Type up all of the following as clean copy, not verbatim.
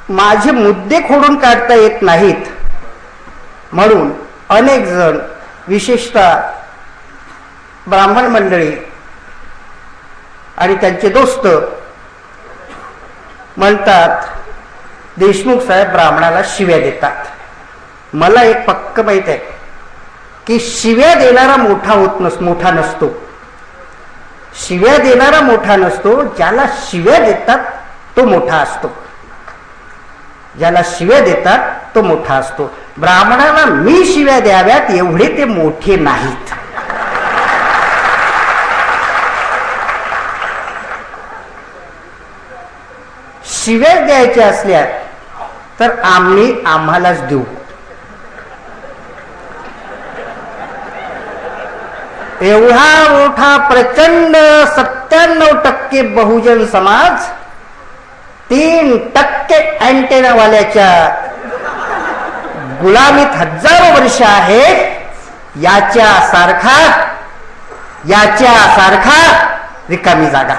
माझे मुद्दे खोडून काढता येत नाहीत म्हणून अनेक जण, विशेषतः ब्राह्मण मंडळी आणि त्यांचे दोस्त म्हणतात, देशमुख साहेब ब्राह्मणाला शिव्या देतात. मला एक पक्क माहित आहे की शिव्या देणारा मोठा नसतो. शिव्या देणारा मोठा नसतो, ज्याला शिव्या देतात तो मोठा असतो. ज्याला शिव्या देतात तो मोठा असतो. ब्राह्मणाला मी शिव्या द्याव्यात एवढे ते मोठे नाहीत. शिव्या द्यायच्या असल्या तर आम्हालाच देऊ. एवढा मोठा प्रचंड 97% बहुजन समाज 3% अँटेनावाल्याच्या गुलामीत हजारो वर्ष आहेत. याच्या सारखा रिकामी जागा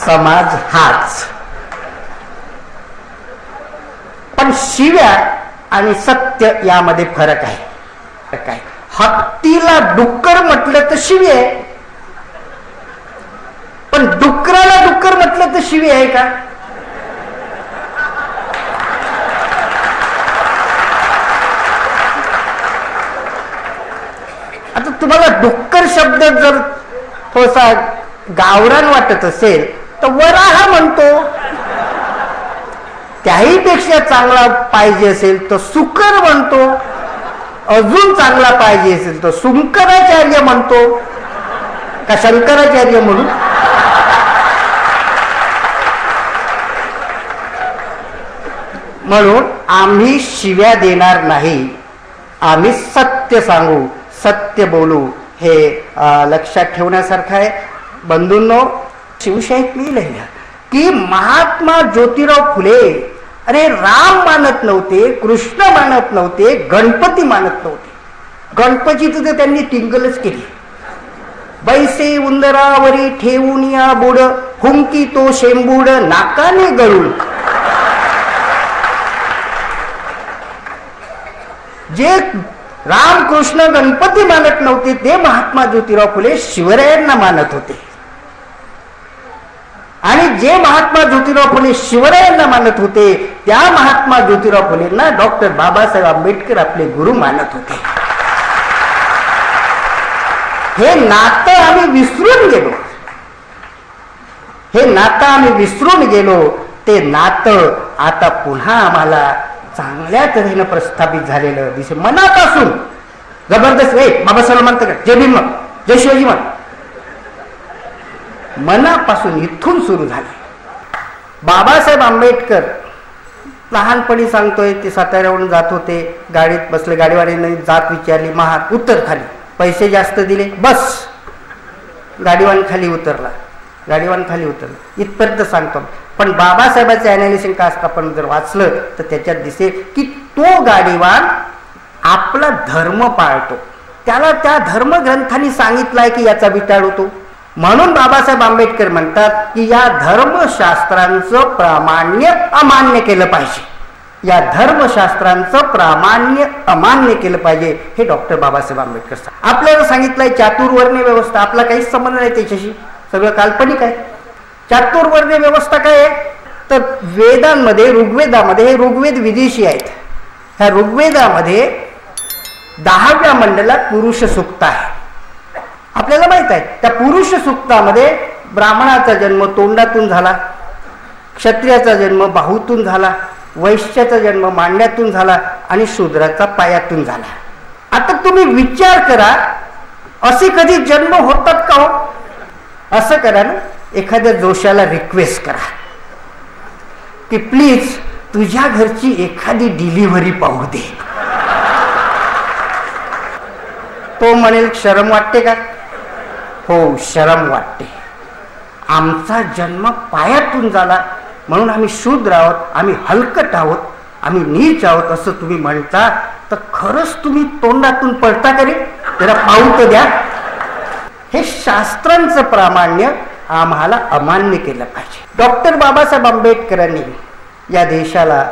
समाज हाच. पण शिव्या आणि सत्य यामध्ये फरक आहे. हत्तीला डुक्कर म्हटलं तर शिवी आहे, पण डुकराला डुक्कर म्हटलं तर शिवी आहे का? आता तुम्हाला डुक्कर शब्द जर थोडासा गावरान वाटत असेल तर वराह म्हणतो. त्याही पेक्षा चांगला पाहिजे असेल तर सुकर म्हणतो. अजून चांगला पाहिजे असेल तर सुंकराचार्य म्हणतो का शंकराचार्य म्हणून. म्हणून आम्ही शिव्या देणार नाही, आम्ही सत्य सांगू, सत्य बोलू. हे लक्षात ठेवण्यासारखं आहे. बंधूंनो, शिवशाहीत मी लिहिलं की महात्मा ज्योतिराव फुले अरे राम मानत नव्हते, कृष्ण मानत नव्हते, गणपती मानत नव्हते. गणपतीचं तर त्यांनी टिंगलच केली. बैसे उंदरावरी ठेवून या बुड, हुंकी तो शेंबूड नाकाने गळून. जे राम कृष्ण गणपती मानत नव्हते ते महात्मा ज्योतिराव फुले शिवरायांना मानत होते. आणि जे महात्मा ज्योतिराव फुले शिवरायांना मानत होते त्या महात्मा ज्योतिराव फुलेंना डॉक्टर बाबासाहेब आंबेडकर आपले गुरु मानत होते. हे नातं आम्ही विसरून गेलो. ते नातं आता पुन्हा आम्हाला चांगल्या तऱ्हेनं प्रस्थापित झालेलं दिसे. मनापासून जबरदस्त बाबासाहेब म्हणतात का जय भीम, जय शिवाजी म्हण, मनापासून इथून सुरू झाले. बाबासाहेब आंबेडकर लहानपणी सांगतोय ते साताऱ्यावरून जात होते, गाडीत बसले, गाडीवाल्याने जात विचारली, महाग उत्तर खाली, पैसे जास्त दिले, बस. गाडीवान खाली उतरला इथपर्यंत सांगतो. पण बाबासाहेबांचे अनालिसिस कास्ट आपण जर वाचलं तर त्याच्यात दिसेल की तो गाडीवान आपला धर्म पाळतो. त्याला त्या धर्मग्रंथांनी सांगितलंय की याचा विटाळ होतो. म्हणून बाबासाहेब आंबेडकर म्हणतात की या धर्मशास्त्रांचं प्रामाण्य अमान्य केलं पाहिजे. या धर्मशास्त्रांचं प्रामाण्य अमान्य केलं पाहिजे. हे डॉक्टर बाबासाहेब आंबेडकर आपल्याला सांगितलंय. चातुर्वर्ण्य व्यवस्था आपला काहीच संबंध नाही त्याच्याशी, सगळं काल्पनिक आहे. चातुर्वर्ण्य व्यवस्था काय आहे तर वेदांमध्ये, ऋग्वेदामध्ये, हे ऋग्वेद विदेशी आहेत. ह्या ऋग्वेदामध्ये 10व्या मंडलात पुरुष सूक्त आहे. आपल्याला माहित आहे त्या पुरुष सूक्तामध्ये ब्राह्मणाचा जन्म तोंडातून झाला, क्षत्रियाचा जन्म बाहूतून झाला, वैश्याचा जन्म मांड्यातून झाला आणि शूद्राचा पायातून झाला. आता तुम्ही विचार करा, असे कधी जन्म होतात का हो? असं करा ना, एखाद्या जोशाला रिक्वेस्ट करा की प्लीज तुझ्या घरची एखादी डिलिव्हरी पाहू दे. तो म्हणेल शरम वाटते का? हो, शरम वाटते. आमचा जन्म पायातून झाला म्हणून आम्ही शूद्र आहोत, आम्ही हलकट आहोत, आम्ही नीच आहोत असं तुम्ही म्हणता तर खरंच तुम्ही तोंडातून पडता करे? त्याला पाहू तर द्या. हे शास्त्रांचं प्रामाण्य आम्हाला अमान्य केलं पाहिजे. डॉक्टर बाबासाहेब आंबेडकरांनी या देशाला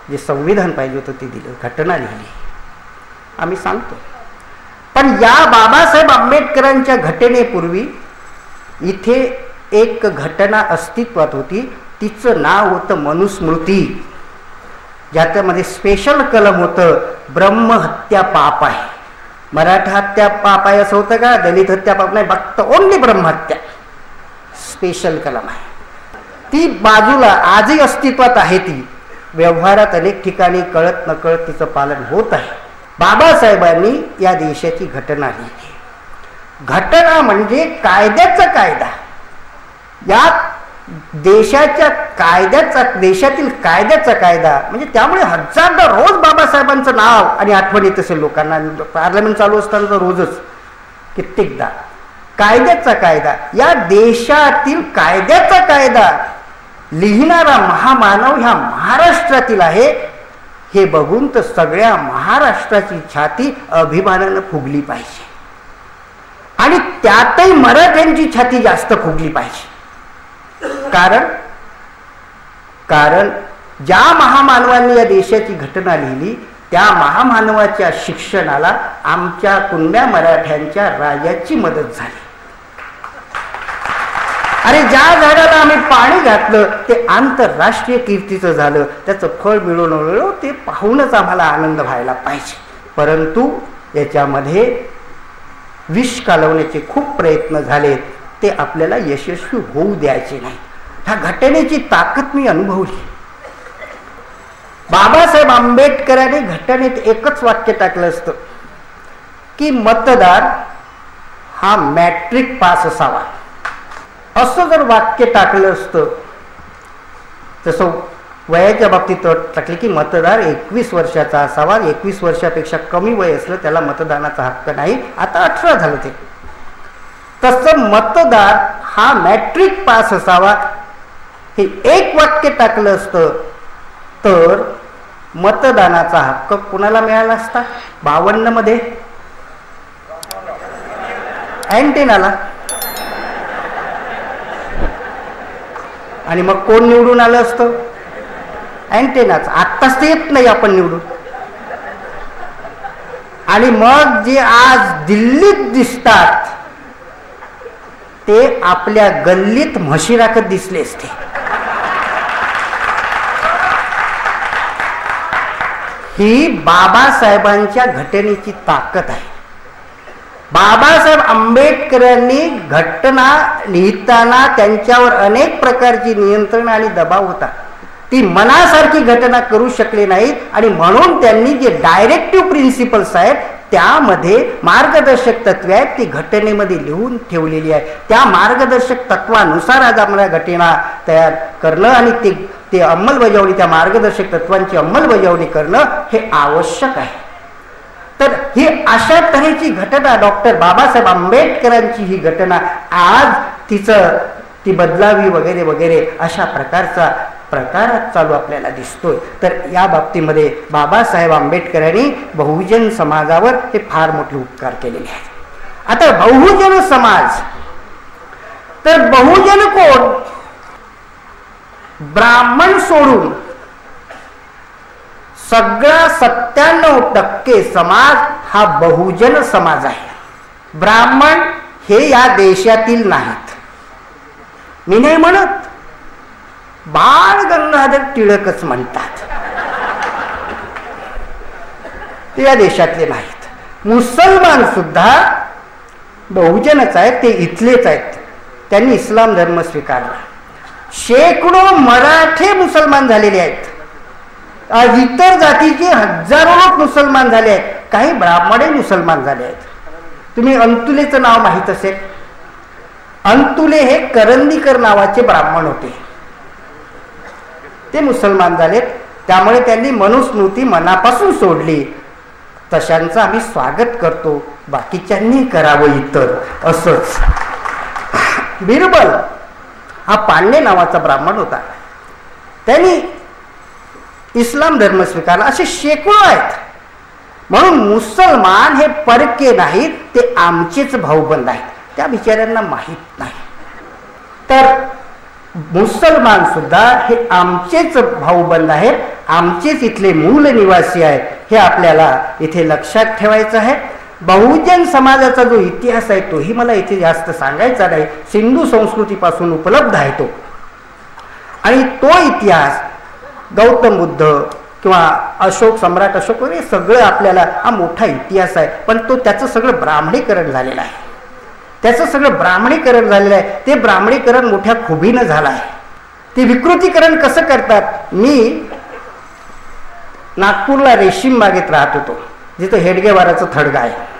जे संविधान पाहिजे होतं ते दिलं, घटना लिहिली, आम्ही सांगतो. पण या बाबासाहेब आंबेडकरांच्या घटनेपूर्वी इथे एक घटना अस्तित्वात होती, तिचं नाव होतं मनुस्मृती. ज्याच्यामध्ये स्पेशल कलम होतं, ब्रह्महत्या पाप आहे. मराठा हत्या पाप आहे असं होतं का? दलित हत्या पाप नाही, फक्त ओनली ब्रह्महत्या. स्पेशल कलम आहे. ती बाजूला आजही अस्तित्वात आहे. ती व्यवहारात अनेक ठिकाणी कळत नकळत तिचं पालन होत आहे. बाबासाहेबांनी या देशाची घटना लिहिली. घटना म्हणजे कायद्याचा कायदा. या देशाच्या कायद्याचा, देशातील कायद्याचा कायदा म्हणजे त्यामुळे हजारदा रोज बाबासाहेबांचं नाव आणि आठवण येत असेल लोकांना. पार्लमेंट चालू असताना रोजच कित्येकदा कायद्याचा कायदा, या देशातील कायद्याचा कायदा लिहिणारा महामानव ह्या महाराष्ट्रातील आहे. हे बघून तर सगळ्या महाराष्ट्राची छाती अभिमानानं फुगली पाहिजे आणि त्यातही मराठ्यांची छाती जास्त फुगली पाहिजे. कारण ज्या महामानवांनी या देशाची घटना लिहिली त्या महामानवाच्या शिक्षणाला आमच्या कुणब्या मराठ्यांच्या राजाची मदत झाली. आणि ज्या झाडाला आम्ही पाणी घातलं ते आंतरराष्ट्रीय कीर्तीचं झालं, त्याचं फळ मिळवलं, ते पाहूनच आम्हाला आनंद व्हायला पाहिजे. परंतु याच्यामध्ये विष कालवण्याचे खूप प्रयत्न झालेत, ते आपल्याला यशस्वी होऊ द्यायचे नाही. ह्या घटनेची ताकद मी अनुभवली. बाबासाहेब आंबेडकरांनी घटनेत एकच वाक्य टाकलं असतं की मतदार हा मॅट्रिक पास असावा. असं जर वाक्य टाकलं असतं, तसं वयाच्या बाबतीत टाकले की मतदार 21 वर्षाचा असावा, 21 वर्षापेक्षा कमी वय असलं त्याला मतदानाचा हक्क नाही, आता 18 झालं ते. तसं मतदार हा मॅट्रिक पास असावा हे एक वाक्य टाकलं असतं तर मतदानाचा हक्क कुणाला मिळाला असता? 52 मध्ये अँटेनाला. आणि मग कोण निवडून आलं असतं? अँटेनाच. आत्ताच ते येत नाही आपण निवडून. आणि मग जे आज दिल्लीत दिसतात ते आपल्या गल्लीत म्हशी राखत दिसले असते. ही बाबासाहेबांच्या घटनेची ताकद आहे. बाबासाहेब आंबेडकरांनी घटना लिहिताना त्यांच्यावर अनेक प्रकारची नियंत्रण आणि दबाव होता. ती मनासारखी घटना करू शकले नाहीत आणि म्हणून त्यांनी जे डायरेक्टिव्ह प्रिन्सिपल्स आहेत त्यामध्ये मार्गदर्शक तत्वे आहेत ती घटनेमध्ये लिहून ठेवलेली आहे. त्या मार्गदर्शक तत्वानुसार आज आम्हाला घटना तयार करणं आणि ते अंमलबजावणी, त्या मार्गदर्शक तत्वांची अंमलबजावणी करणं हे आवश्यक आहे. तर ही अशा तऱ्हेची घटना, डॉक्टर बाबासाहेब आंबेडकरांची ही घटना आज ती बदलावी वगैरे वगैरे अशा प्रकारचा प्रकारात चालू आपल्याला दिसतोय. तर या बाबतीमध्ये बाबासाहेब आंबेडकरांनी बहुजन समाजावर हे फार मोठे उपकार केलेले आहेत. आता बहुजन समाज, तर बहुजन कोण? ब्राह्मण सोडून सगळा 97% समाज हा बहुजन समाज आहे. ब्राह्मण हे या देशातील नाहीत. मी नाही म्हणत, बाळ गंगाधर टिळकच म्हणतात, ते या देशातले नाहीत. मुसलमान सुद्धा बहुजनच आहेत, ते इथलेच आहेत. त्यांनी इस्लाम धर्म स्वीकारला. शेकडो मराठे मुसलमान झालेले आहेत. इतर जातीचे हजारो लोक मुसलमान झाले आहेत. काही ब्राह्मणही मुसलमान झाले आहेत. तुम्ही अंतुलेचं नाव माहीत असेल. अंतुले हे करंदीकर नावाचे ब्राह्मण होते, ते मुसलमान झालेत. त्यामुळे त्यांनी मनुस्मृती मनापासून सोडली. तशांचं आम्ही स्वागत करतो, बाकीच्यांनी करावं इतर. असंच बिरबल हा पांडे नावाचा ब्राह्मण होता, त्यांनी इस्लाम धर्म स्वीकारला. असे शेकडो आहेत. म्हणून मुसलमान हे परके नाहीत, ते आमचेच भाऊबंद आहेत. त्या बिचाऱ्यांना माहीत नाही. तर मुसलमान सुद्धा हे आमचेच भाऊबंद आहेत, आमचेच इथले मूल निवासी आहेत, हे आपल्याला इथे लक्षात ठेवायचं आहे. बहुजन समाजाचा जो इतिहास आहे तोही मला इथे जास्त सांगायचा नाही, सिंधू संस्कृतीपासून उपलब्ध आहे तो. आणि तो इतिहास गौतम बुद्ध किंवा अशोक, सम्राट अशोक वगैरे सगळं आपल्याला हा मोठा इतिहास आहे, पण तो त्याचं सगळं ब्राह्मणीकरण झालेलं आहे. त्याचं सगळं ब्राह्मणीकरण झालेलं आहे. ते ब्राह्मणीकरण मोठ्या खुबीनं झालं आहे. ते विकृतीकरण कसं करतात? मी नागपूरला रेशीम बागेत राहत होतो, जिथं हेडगेवाराचं थडगा आहे.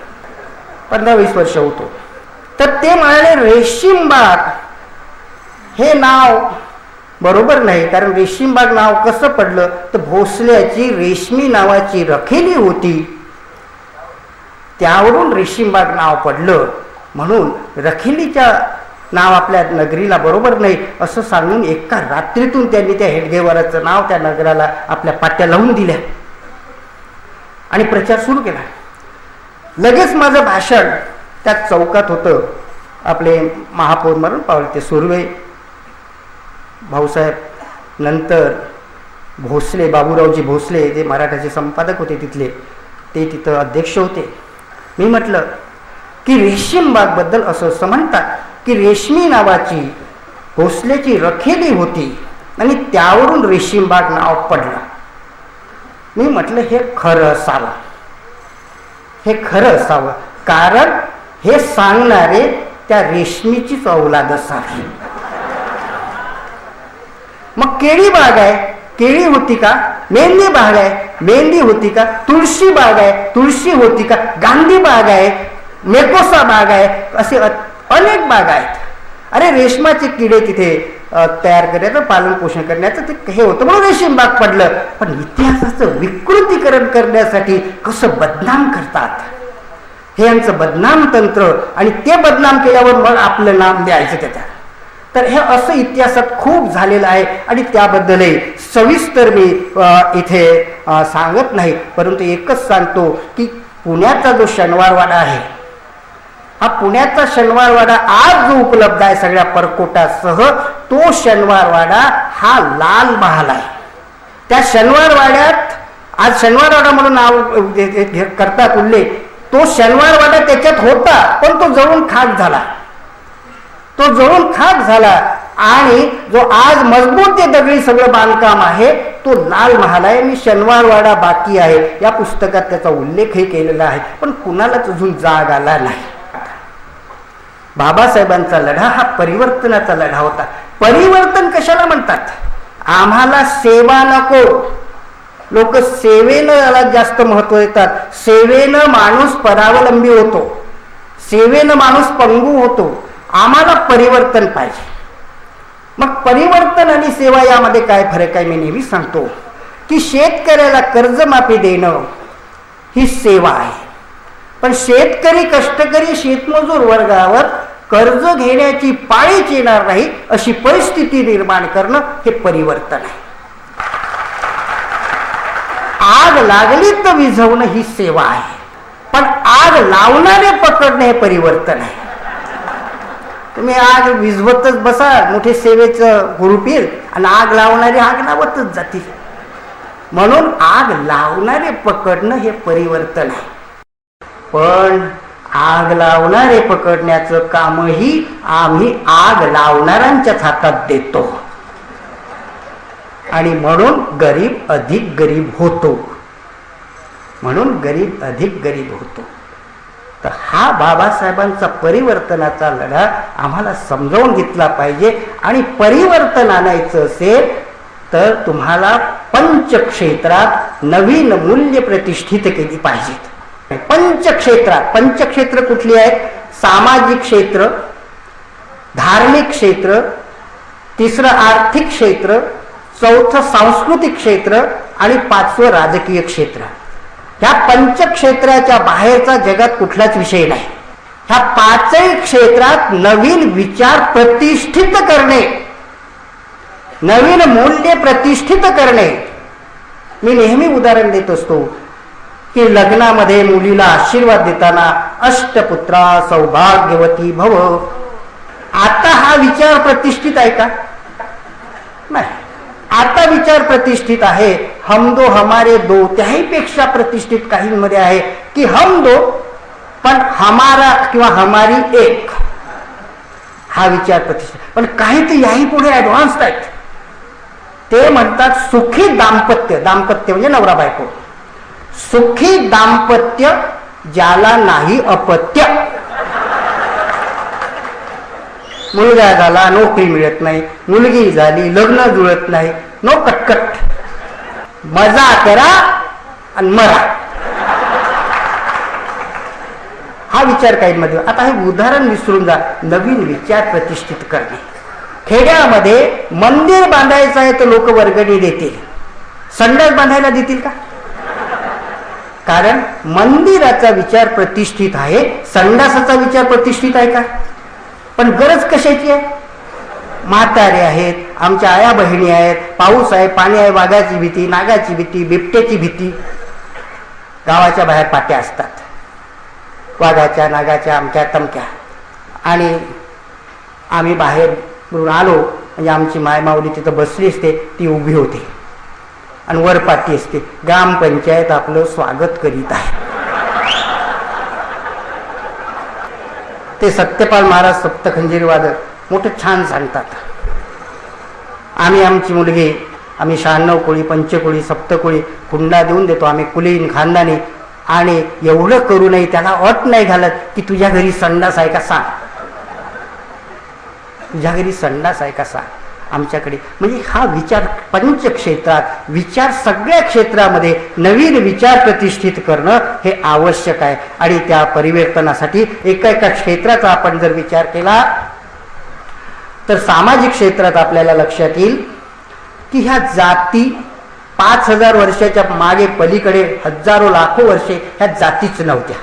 15-20 वर्ष होतो. तर ते म्हणाले रेशीम बाग हे नाव बरोबर नाही, कारण रेशीमबाग नाव कसं पडलं तर भोसल्याची रेशमी नावाची रखेली होती, त्यावरून रेशीमबाग नाव पडलं. म्हणून रखेलीच्या नाव आपल्या नगरीला बरोबर नाही असं सांगून एका रात्रीतून त्यांनी त्या हेडगेवाराचं नाव त्या नगराला आपल्या पाट्या लावून दिल्या आणि प्रचार सुरू केला. लगेच माझं भाषण त्या चौकात होतं. आपले महापौर मरण पावले ते सुर्वे भाऊसाहेब, नंतर भोसले, बाबूरावजी भोसले, जे मराठाचे संपादक होते तिथले, ते तिथं अध्यक्ष होते. मी म्हटलं की रेशीमबागबद्दल असं म्हणतात की रेशमी नावाची भोसल्याची रखेली होती आणि त्यावरून रेशीमबाग नाव पडलं. मी म्हटलं हे खरं असावं, हे खरं असावं, कारण हे सांगणारे त्या रेशमीचीच औलाद असावी. मग केळी बाग आहे, केळी होती का? मेंदी बाग आहे, मेंदी होती का? तुळशी बाग आहे, तुळशी होती का? गांधी बाग आहे, मेकोसा बाग आहे, असे अनेक बाग आहेत. अरे रेशमाचे किडे तिथे तयार करण्याचं, पालन पोषण करण्याचं ते हे होतं म्हणून रेशीम बाग पडलं. पण इतिहासाचं विकृतीकरण करण्यासाठी कसं बदनाम करतात, हे यांचं बदनाम तंत्र. आणि ते बदनाम केल्यावर मग आपलं नाम द्यायचं त्याच्यात. तर हे असं इतिहासात खूप झालेलं आहे आणि त्याबद्दलही सविस्तर मी इथे सांगत नाही, परंतु एकच सांगतो की पुण्याचा जो शनिवारवाडा आहे, हा पुण्याचा शनिवारवाडा आज जो उपलब्ध आहे सगळ्या परकोटासह, तो शनिवारवाडा हा लाल महाल आहे. त्या शनिवारवाड्यात आज शनिवारवाडा म्हणून नाव करतात उल्लेख, तो शनिवारवाडा त्याच्यात होता पण तो जळून खाक झाला. तो जळून खाक झाला आणि जो आज मजबूत ते दगडी सगळं बांधकाम आहे तो लाल महाल आहे. मी शनिवारवाडा बाकी आहे या पुस्तकात त्याचा उल्लेखही केलेला आहे, पण कुणालाच अजून जाग आला नाही. बाबासाहेबांचा लढा हा परिवर्तनाचा लढा होता. परिवर्तन कशाला म्हणतात? आम्हाला सेवा नको. लोक सेवेनं जास्त महत्व देतात. सेवेनं माणूस परावलंबी होतो, सेवेनं माणूस पंगू होतो. आम्हाला परिवर्तन पाहिजे. मग परिवर्तन आणि सेवा यामध्ये काय फरक आहे? मी नेहमी सांगतो की शेतकऱ्याला कर्जमाफी देणं ही सेवा आहे, पण शेतकरी, कष्टकरी, शेतमजूर वर्गावर कर्ज घेण्याची पाळीच येणार नाही अशी परिस्थिती निर्माण करणं हे परिवर्तन आहे. आग लागली तर विझवणं ही सेवा आहे, पण आग लावणारे पकडणे हे परिवर्तन आहे. तुम्ही आग विझवतच बसा, मोठे सेवेचं हुरूप येईल आणि आग लावणारे आग लावतच जातील. म्हणून आग लावणारे पकडणं हे परिवर्तन आहे, पण आग लावणारे पकडण्याचं कामही आम्ही आग लावणाऱ्यांच्याच हातात देतो आणि म्हणून गरीब अधिक गरीब होतो. म्हणून गरीब अधिक गरीब होतो. तर हा बाबासाहेबांचा परिवर्तनाचा लढा आम्हाला समजावून घेतला पाहिजे. आणि परिवर्तन आणायचं असेल तर तुम्हाला पंचक्षेत्रात नवीन मूल्य प्रतिष्ठित केली पाहिजेत. पंचक्षेत्रात, पंचक्षेत्र कुठली आहेत? सामाजिक क्षेत्र, धार्मिक क्षेत्र, तिसरं आर्थिक क्षेत्र, चौथं सांस्कृतिक क्षेत्र आणि पाचवं राजकीय क्षेत्र. ह्या पंचक्षेत्राच्या बाहेरचा जगात कुठलाच विषय नाही. ह्या पाचही क्षेत्रात नवीन विचार प्रतिष्ठित करणे, नवीन मूल्य प्रतिष्ठित करणे. मी नेहमी उदाहरण देत असतो की लग्नामध्ये मुलीला आशीर्वाद देताना अष्टपुत्रा सौभाग्यवती भव. आता हा विचार प्रतिष्ठित आहे का? नाही. आता विचार प्रतिष्ठित आहे, हम दो हमारे दो, त्याहीपेक्षा प्रतिष्ठित काहींमध्ये आहे की हम दो पण हमारा किंवा हमारी एक, हा विचार प्रतिष्ठित. पण काही ते याही पुढे ऍडव्हान्स आहेत. ते म्हणतात सुखी दाम्पत्य, दाम्पत्य म्हणजे नवरा बायको, सुखी दाम्पत्य ज्याला नाही अपत्य. मुलगा झाला नोकरी मिळत नाही, मुलगी झाली लग्न जुळत नाही, नो कटकट, मजा करा आणि मरा, हा विचार काहींमध्ये. आता हे उदाहरण विसरून जा. नवीन विचार प्रतिष्ठित करणे. खेड्यामध्ये मंदिर बांधायचं आहे तर लोक वर्गणी देतील, संडास बांधायला देतील का? कारण मंदिराचा विचार प्रतिष्ठित आहे, संडासाचा विचार प्रतिष्ठित आहे का? पण गरज कशाची आहे? म्हातारे आहेत, आमच्या आया बहिणी आहेत, पाऊस आहे, पाणी आहे, वाघाची भीती, नागाची भीती, बिबट्याची भीती. गावाच्या बाहेर पाट्या असतात, वाघाच्या, नागाच्या, आमच्या तमक्या. आणि आम्ही बाहेरून आलो म्हणजे आमची मायमाऊली तिथं बसली असते, ती उभी होते आणि वर पाटी असते, ग्रामपंचायत आपलं स्वागत करीत आहे. ते सत्यपाल महाराज सप्तखंजिरी वादक मोठं छान सांगतात. आम्ही आमची मुलगी, आम्ही 96 कोळी, पंचकोळी, सप्तकोळी हुंडा देऊन देतो. आम्ही कुलीन खानदानी. आणि एवढं करू नये त्याला अट नाही घालत की तुझ्या घरी संडास आहे का सांग, तुझ्या घरी संडास आहे का सांग. आमच्याकडे म्हणजे हा विचार पंचक्षेत्रात, विचार सगळ्या क्षेत्रामध्ये नवीन विचार प्रतिष्ठित करणं हे आवश्यक आहे. आणि त्या परिवर्तनासाठी एका एका क्षेत्राचा आपण जर विचार केला तर सामाजिक क्षेत्रात आपल्याला लक्षात येईल की ह्या जाती 5000 वर्षाच्या मागे पलीकडे हजारो लाखो वर्षे ह्या जातीच नव्हत्या.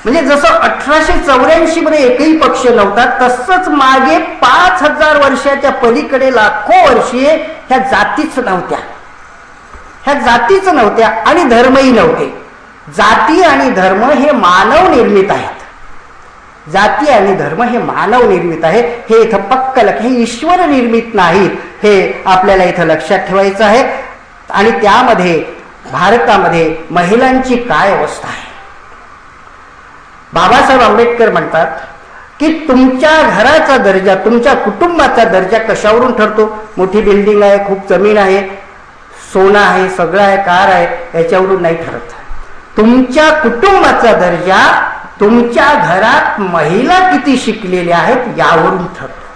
म्हणजे जसं 1884 मध्ये एकही पक्ष नव्हता, तसंच मागे 5000 वर्षाच्या पलीकडे लाखो वर्षे ह्या जातीच नव्हत्या. ह्या जातीच नव्हत्या आणि धर्मही नव्हते. जाती आणि धर्म हे मानव निर्मित आहेत. जाती आणि धर्म हे मानव निर्मित आहे, हे इथं पक्क हे ईश्वर निर्मित नाहीत, हे आपल्याला इथं लक्षात ठेवायचं आहे. आणि त्यामध्ये भारतामध्ये महिलांची काय अवस्था आहे. बाबासाहेब आंबेडकर म्हणतात की तुमच्या घराचा दर्जा, तुमच्या कुटुंबाचा दर्जा कशावरून ठरतो? मोठी बिल्डिंग आहे, खूप जमीन आहे, सोनं आहे, सगळं आहे, कार आहे, याच्यावरून नाही ठरत. तुमच्या कुटुंबाचा दर्जा तुमच्या घरात महिला किती शिकलेल्या आहेत यावरून ठरतो.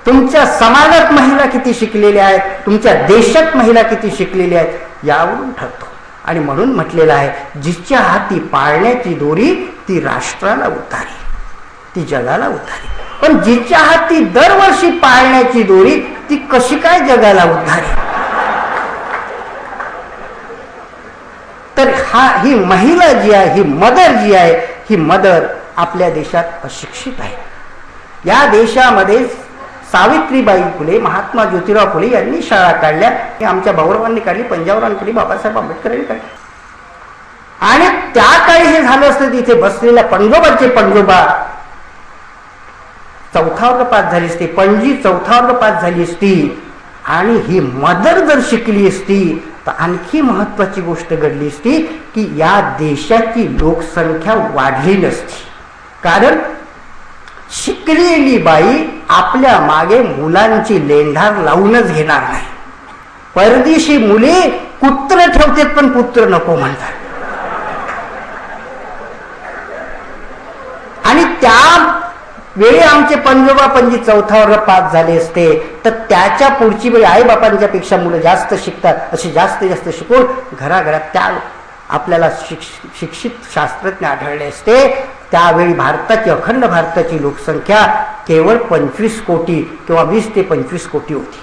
तुमच्या समाजात महिला किती शिकलेल्या आहेत, तुमच्या देशात महिला किती शिकलेल्या आहेत यावरून ठरतो. आणि म्हणून म्हटलेलं आहे, जिच्या हाती पाळण्याची दोरी ती राष्ट्राला उतारी, ती जगाला उतारी. पण जिच्या हाती दरवर्षी पाळण्याची दोरी ती कशी काय जगाला उतारी? तर ही महिला जी आहे, ही मदर जी आहे, ही मदर आपल्या देशात अशिक्षित आहे. या देशामध्ये सावित्रीबाई फुले, महात्मा ज्योतिराव फुले यांनी शाळा काढल्या, हे आमच्या भाऊरावांनी काढली, पंजाबरावांनी काढली, बाबासाहेब आंबेडकरांनी काढली. आणि त्या काळी हे झालं असतं, तिथे बसलेल्या पणजोबाचे पणजोबा 4था वर्ग पास झाली असती, पणजी 4था वर्ग पास झाली असती. आणि ही मदर जर शिकली असती तर आणखी महत्वाची गोष्ट घडली असती की या देशाची लोकसंख्या वाढली नसती. कारण शिकलेली बाई आपल्या मागे मुलांची लेंढार लावूनच घेणार नाही. परदेशी मुले कुत्र ठेवतात पण पुत्र नको म्हणतात. आणि त्या वेळी आमचे पंजोबा पंजी 4था वर्ग पास झाले असते तर त्याच्या पुढची वेळी आई बापांच्या पेक्षा मुलं जास्त शिकतात, असे जास्त जास्त शिकून घराघरात त्या आपल्याला शिक्षित शास्त्रज्ञ आढळले असते. त्यावेळी भारताची, अखंड भारताची लोकसंख्या केवळ 25 कोटी किंवा 20 ते 25 कोटी होती.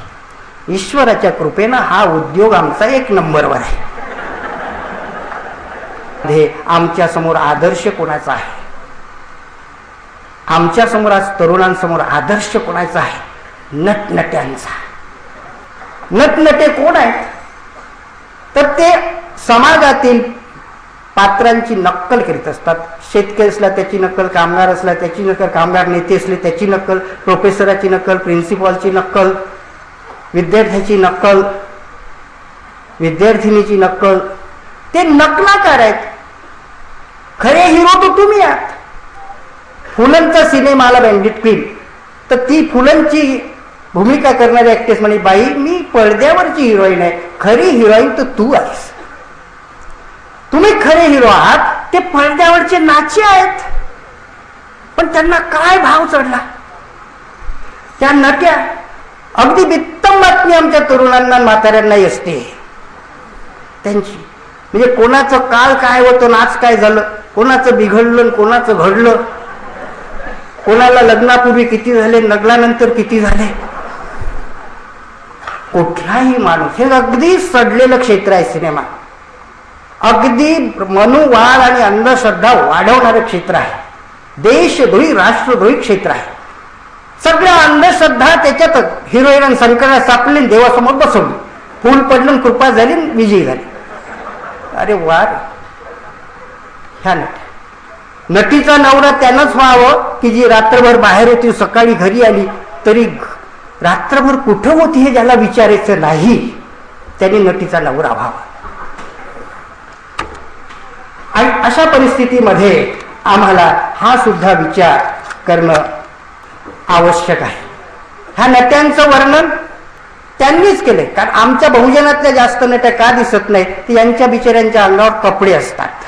ईश्वराच्या कृपेनं हा उद्योग आमचा 1 नंबरवर आहे. आमच्या समोर आदर्श कोणाचा आहे? आमच्या समोर आज तरुणांसमोर आदर्श कोणाचा आहे? नटनट्यांचा. नटनटे कोण आहेत? तर ते समाजातील पात्रांची नक्कल करीत असतात. शेतकरी असला त्याची नक्कल, कामगार असला त्याची नक्कल, कामगार नेते असले त्याची नक्कल, प्रोफेसराची नक्कल, प्रिन्सिपॉलची नक्कल, विद्यार्थ्याची नक्कल, विद्यार्थिनीची नक्कल, ते नकलाकार आहेत. खरे हिरो तो तुम्ही आहात. फुलंचा सिनेमा आला बँडिट क्वीन, तर ती फुलंची भूमिका करणारी ऍक्ट्रेस म्हणे, बाई मी पडद्यावरची हिरोईन आहे, खरी हिरोईन तर तू आहेस. तुम्ही खरे हिरो आहात, ते पडद्यावरचे नाचे आहेत. पण त्यांना काय भाव चढला. त्या नट्या अगदी बित्तम बातमी आमच्या तरुणांना म्हाताऱ्यांनाही असते त्यांची. म्हणजे कोणाचं काळ काय होतं, नाच काय झालं, कोणाचं बिघडलं, कोणाचं घडलं, कोणाला लग्नापूर्वी किती झाले, लग्नानंतर किती झाले. कुठलाही माणूस, हे अगदी सडलेलं क्षेत्र आहे सिनेमा. अगदी मनुवाद आणि अंधश्रद्धा वाढवणारं क्षेत्र आहे. देशद्रोही राष्ट्रद्रोही क्षेत्र आहे. सगळ्या अंधश्रद्धा त्याच्यात हिरोईन संकटात सापडली, देवासमोर बसवली, फूल पडलं, कृपा झाली, विजयी झाली. अरे वा, ह्या नटीचा नवरा त्यानंच व्हावं की जी रात्रभर बाहेर होती, सकाळी घरी आली तरी रात्रभर कुठं होती हे ज्याला विचारायचं नाही, त्यांनी नटीचा नवरा व्हावा. आणि अशा परिस्थितीमध्ये आम्हाला हा सुद्धा विचार करणं आवश्यक आहे. ह्या नट्यांचं वर्णन त्यांनीच केलंय, कारण आमच्या बहुजनातल्या जास्त नट्या का दिसत नाही, ती यांच्या बिचाऱ्यांच्या अंगावर कपडे असतात,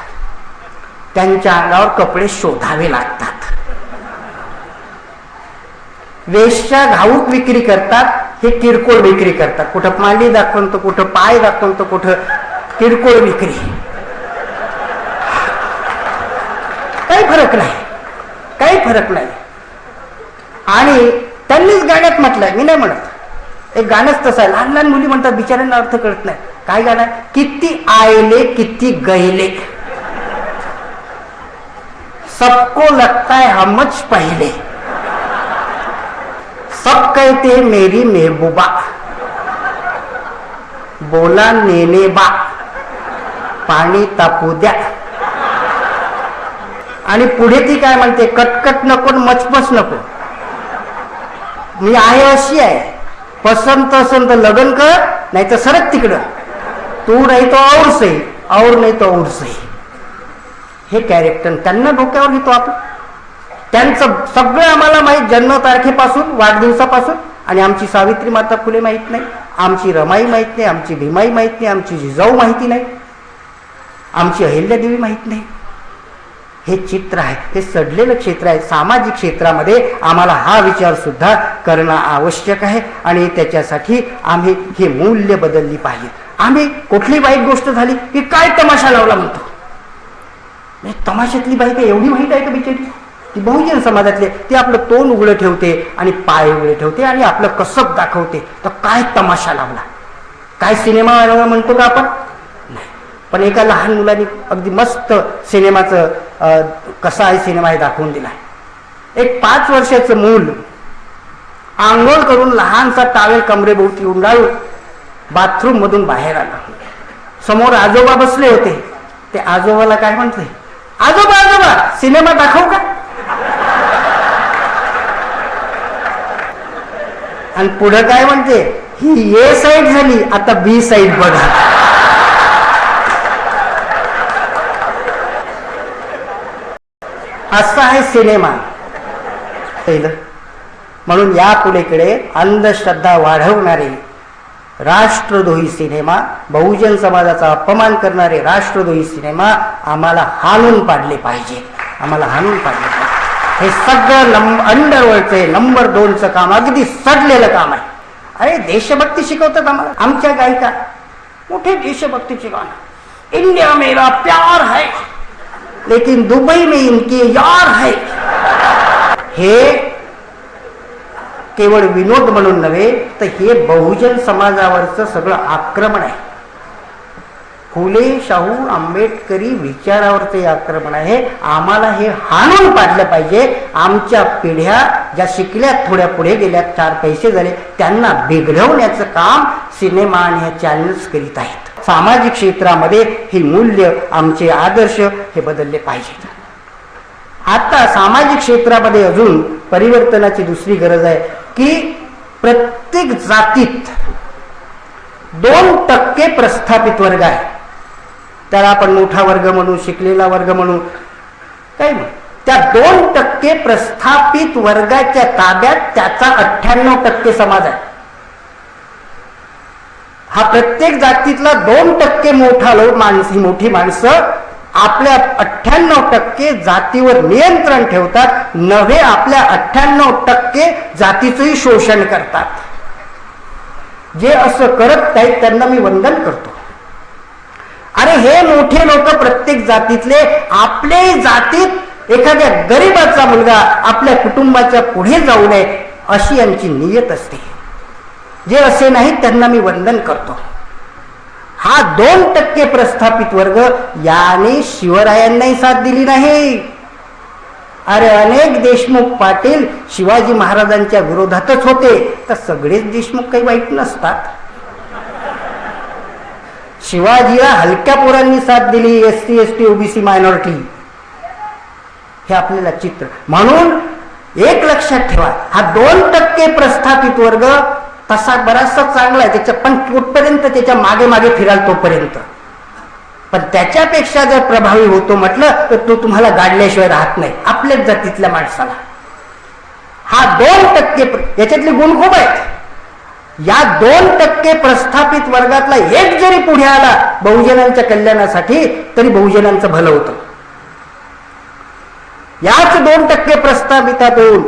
त्यांच्या अंगावर कपडे शोधावे लागतात. वेश्या घाऊक विक्री करतात, हे किरकोळ विक्री करतात. कुठं मांडी दाखवून तर कुठं पाय दाखवून तर कुठं किरकोळ विक्री. काही फरक नाही, काही फरक नाही. आणि त्यांनीच गाण्यात म्हटलंय, मी नाही म्हणत, एक गाणंच तसं आहे. लहान लहान मुली म्हणतात, बिचाऱ्यांना अर्थ कळत नाही. काय गाणं आहे, किती आयले किती गैले, सबको लगता है हमच पहिले, सब कहते मेरी महबूबा, बोला नेने बा, पाणी तापू द्या. आणि पुढे ती काय म्हणते, कटकट नको, मचमच नको, मी आहे अशी आहे, पसंत असेल तर लग्न कर, नाही तर सरक तिकडं, तू नाही तो और सही, और नाही तो और सही. हे कॅरेक्टर त्यांना डोक्यावर घेतो आपण. त्यांचं सगळं आम्हाला माहीत, जन्मतारखेपासून, वाढदिवसापासून. आणि आमची सावित्री माता फुले माहीत नाही, आमची रमाई माहीत नाही, आमची भीमाई माहीत नाही, आमची जिजाऊ माहिती नाही, आमची अहिल्यादेवी माहीत नाही. हे चित्र आहे, हे सडलेलं क्षेत्र आहे. सामाजिक क्षेत्रामध्ये आम्हाला हा विचार सुद्धा करणं आवश्यक आहे. आणि त्याच्यासाठी आम्ही हे मूल्य बदलली पाहिजे. आम्ही कुठली वाईट गोष्ट झाली की काय तमाशा लावला म्हणतो. तमाशातली बाई काय एवढी माहीत आहे का बिचारी, ती बहुजन समाजातले, ती आपलं तोंड उघडं ठेवते आणि पाय उघडे ठेवते आणि आपलं कसब दाखवते. तर काय तमाशा लावला, काय सिनेमा म्हणतो का आपण, नाही. पण एका लहान मुलांनी अगदी मस्त सिनेमाचं कसा आहे सिनेमा हे दाखवून दिला. एक 5 वर्षाचं मूल आंघोळ करून लहानसा टावेल कमरेभोवती उंडाळून बाथरूम मधून बाहेर आला. समोर आजोबा बसले होते. ते आजोबाला काय म्हणते, आजोबा आजोबा सिनेमा दाखवू का. आणि पुढे काय म्हणते, ही ए साईड झाली, आता बी साईड बघा. असा आहे सिनेमा पहिलं. म्हणून या पुढेकडे अंधश्रद्धा वाढवणारे राष्ट्रद्रोही सिनेमा, बहुजन समाजाचा अपमान करणारे राष्ट्रद्रोही सिनेमा आम्हाला हाणून पाडले पाहिजे, आम्हाला हाणून पाडले पाहिजे. हे सगळं अंडरवर्ल्डचे नंबर 2चं काम, अगदी सडलेलं काम आहे. अरे देशभक्ती शिकवतात आम्हाला आमच्या गायिका, मोठे देशभक्तीचे गाणं, इंडिया मेरा प्यार है लेकिन दुबई में इनके यार है. हे केवळ विनोद म्हणून नव्हे, तर हे बहुजन समाजावरचं सगळं आक्रमण आहे. फुले शाहू आंबेडकरी विचारावरचे आक्रमण आहे. आम्हाला हे हाणून पाडलं पाहिजे. आमच्या पिढ्या ज्या शिकल्या, थोड्या पुढे गेल्या, 4 पैसे झाले, त्यांना बिघडवण्याचं काम सिनेमा आणि हे चॅनल्स करीत आहेत. सामाजिक क्षेत्रामध्ये ही मूल्य, आमचे आदर्श हे बदलले पाहिजेत. आता सामाजिक क्षेत्रामध्ये अजून परिवर्तनाची दुसरी गरज आहे की प्रत्येक जातीत 2% प्रस्थापित वर्ग आहे. त्याला आपण मोठा वर्ग म्हणू, शिकलेला वर्ग म्हणू, काय म्हणू. त्या 2% प्रस्थापित वर्गाच्या ताब्यात त्याचा 98% समाज आहे. हा प्रत्येक जातीतला 2% मोठी माणसं आपल्या 98% जातीवर नियंत्रण ठेवतात, नव्हे आपल्या 98% जातीचंही शोषण करतात. जे असं करत नाहीत त्यांना मी वंदन करतो. अरे हे मोठे लोक प्रत्येक जातीतले आपल्या जातीत एखाद्या गरीबाचा मुलगा आपल्या कुटुंबाच्या पुढे जाऊ नये अशी यांची नियत असते. जे असे नाहीत त्यांना मी वंदन करतो. हा 2% प्रस्थापित वर्ग याने शिवरायांनाही साथ दिली नाही. अरे अनेक देशमुख पाटील शिवाजी महाराजांच्या विरोधातच होते, तर सगळेच देशमुख काही वाईट नसतात. शिवाजीला हलक्या पोरांनी साथ दिली, SC ST OBC मायनॉरिटी, हे आपल्याला चित्र. म्हणून एक लक्षात ठेवा, हा 2% प्रस्थापित वर्ग तसा बराचसा चांगला आहे त्याच्या, पण कुठपर्यंत त्याच्या मागे मागे फिराल तोपर्यंत. पण त्याच्यापेक्षा जर प्रभावी होतो म्हटलं तर तो तुम्हाला गाडल्याशिवाय राहत नाही आपल्याच जातीतल्या माणसाला. हा 2% याच्यातले गुण खूप आहेत. या 2% प्रस्थापित वर्गातला एक जरी पुढे आला बहुजनांच्या कल्याणासाठी तरी बहुजनांचं भलं होतं. याच 2% प्रस्थापितातून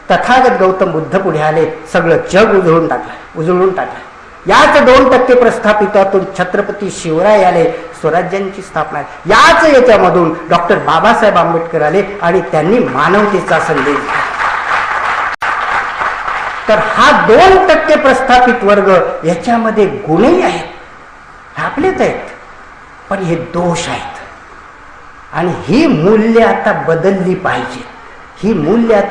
तथागत गौतम बुद्ध पुढे आले, सगळं जग उजळून टाकलं. याच 2% प्रस्थापितातून छत्रपती शिवराय आले, स्वराज्यांची स्थापना. याच याच्यामधून डॉक्टर बाबासाहेब आंबेडकर आले आणि त्यांनी मानवतेचा संदेश दिला. तर हा 2% प्रस्थापित वर्ग याच्यामध्ये गुणही आहेत, आपलेच आहेत, पण हे दोष आहेत. आणि ही मूल्य आता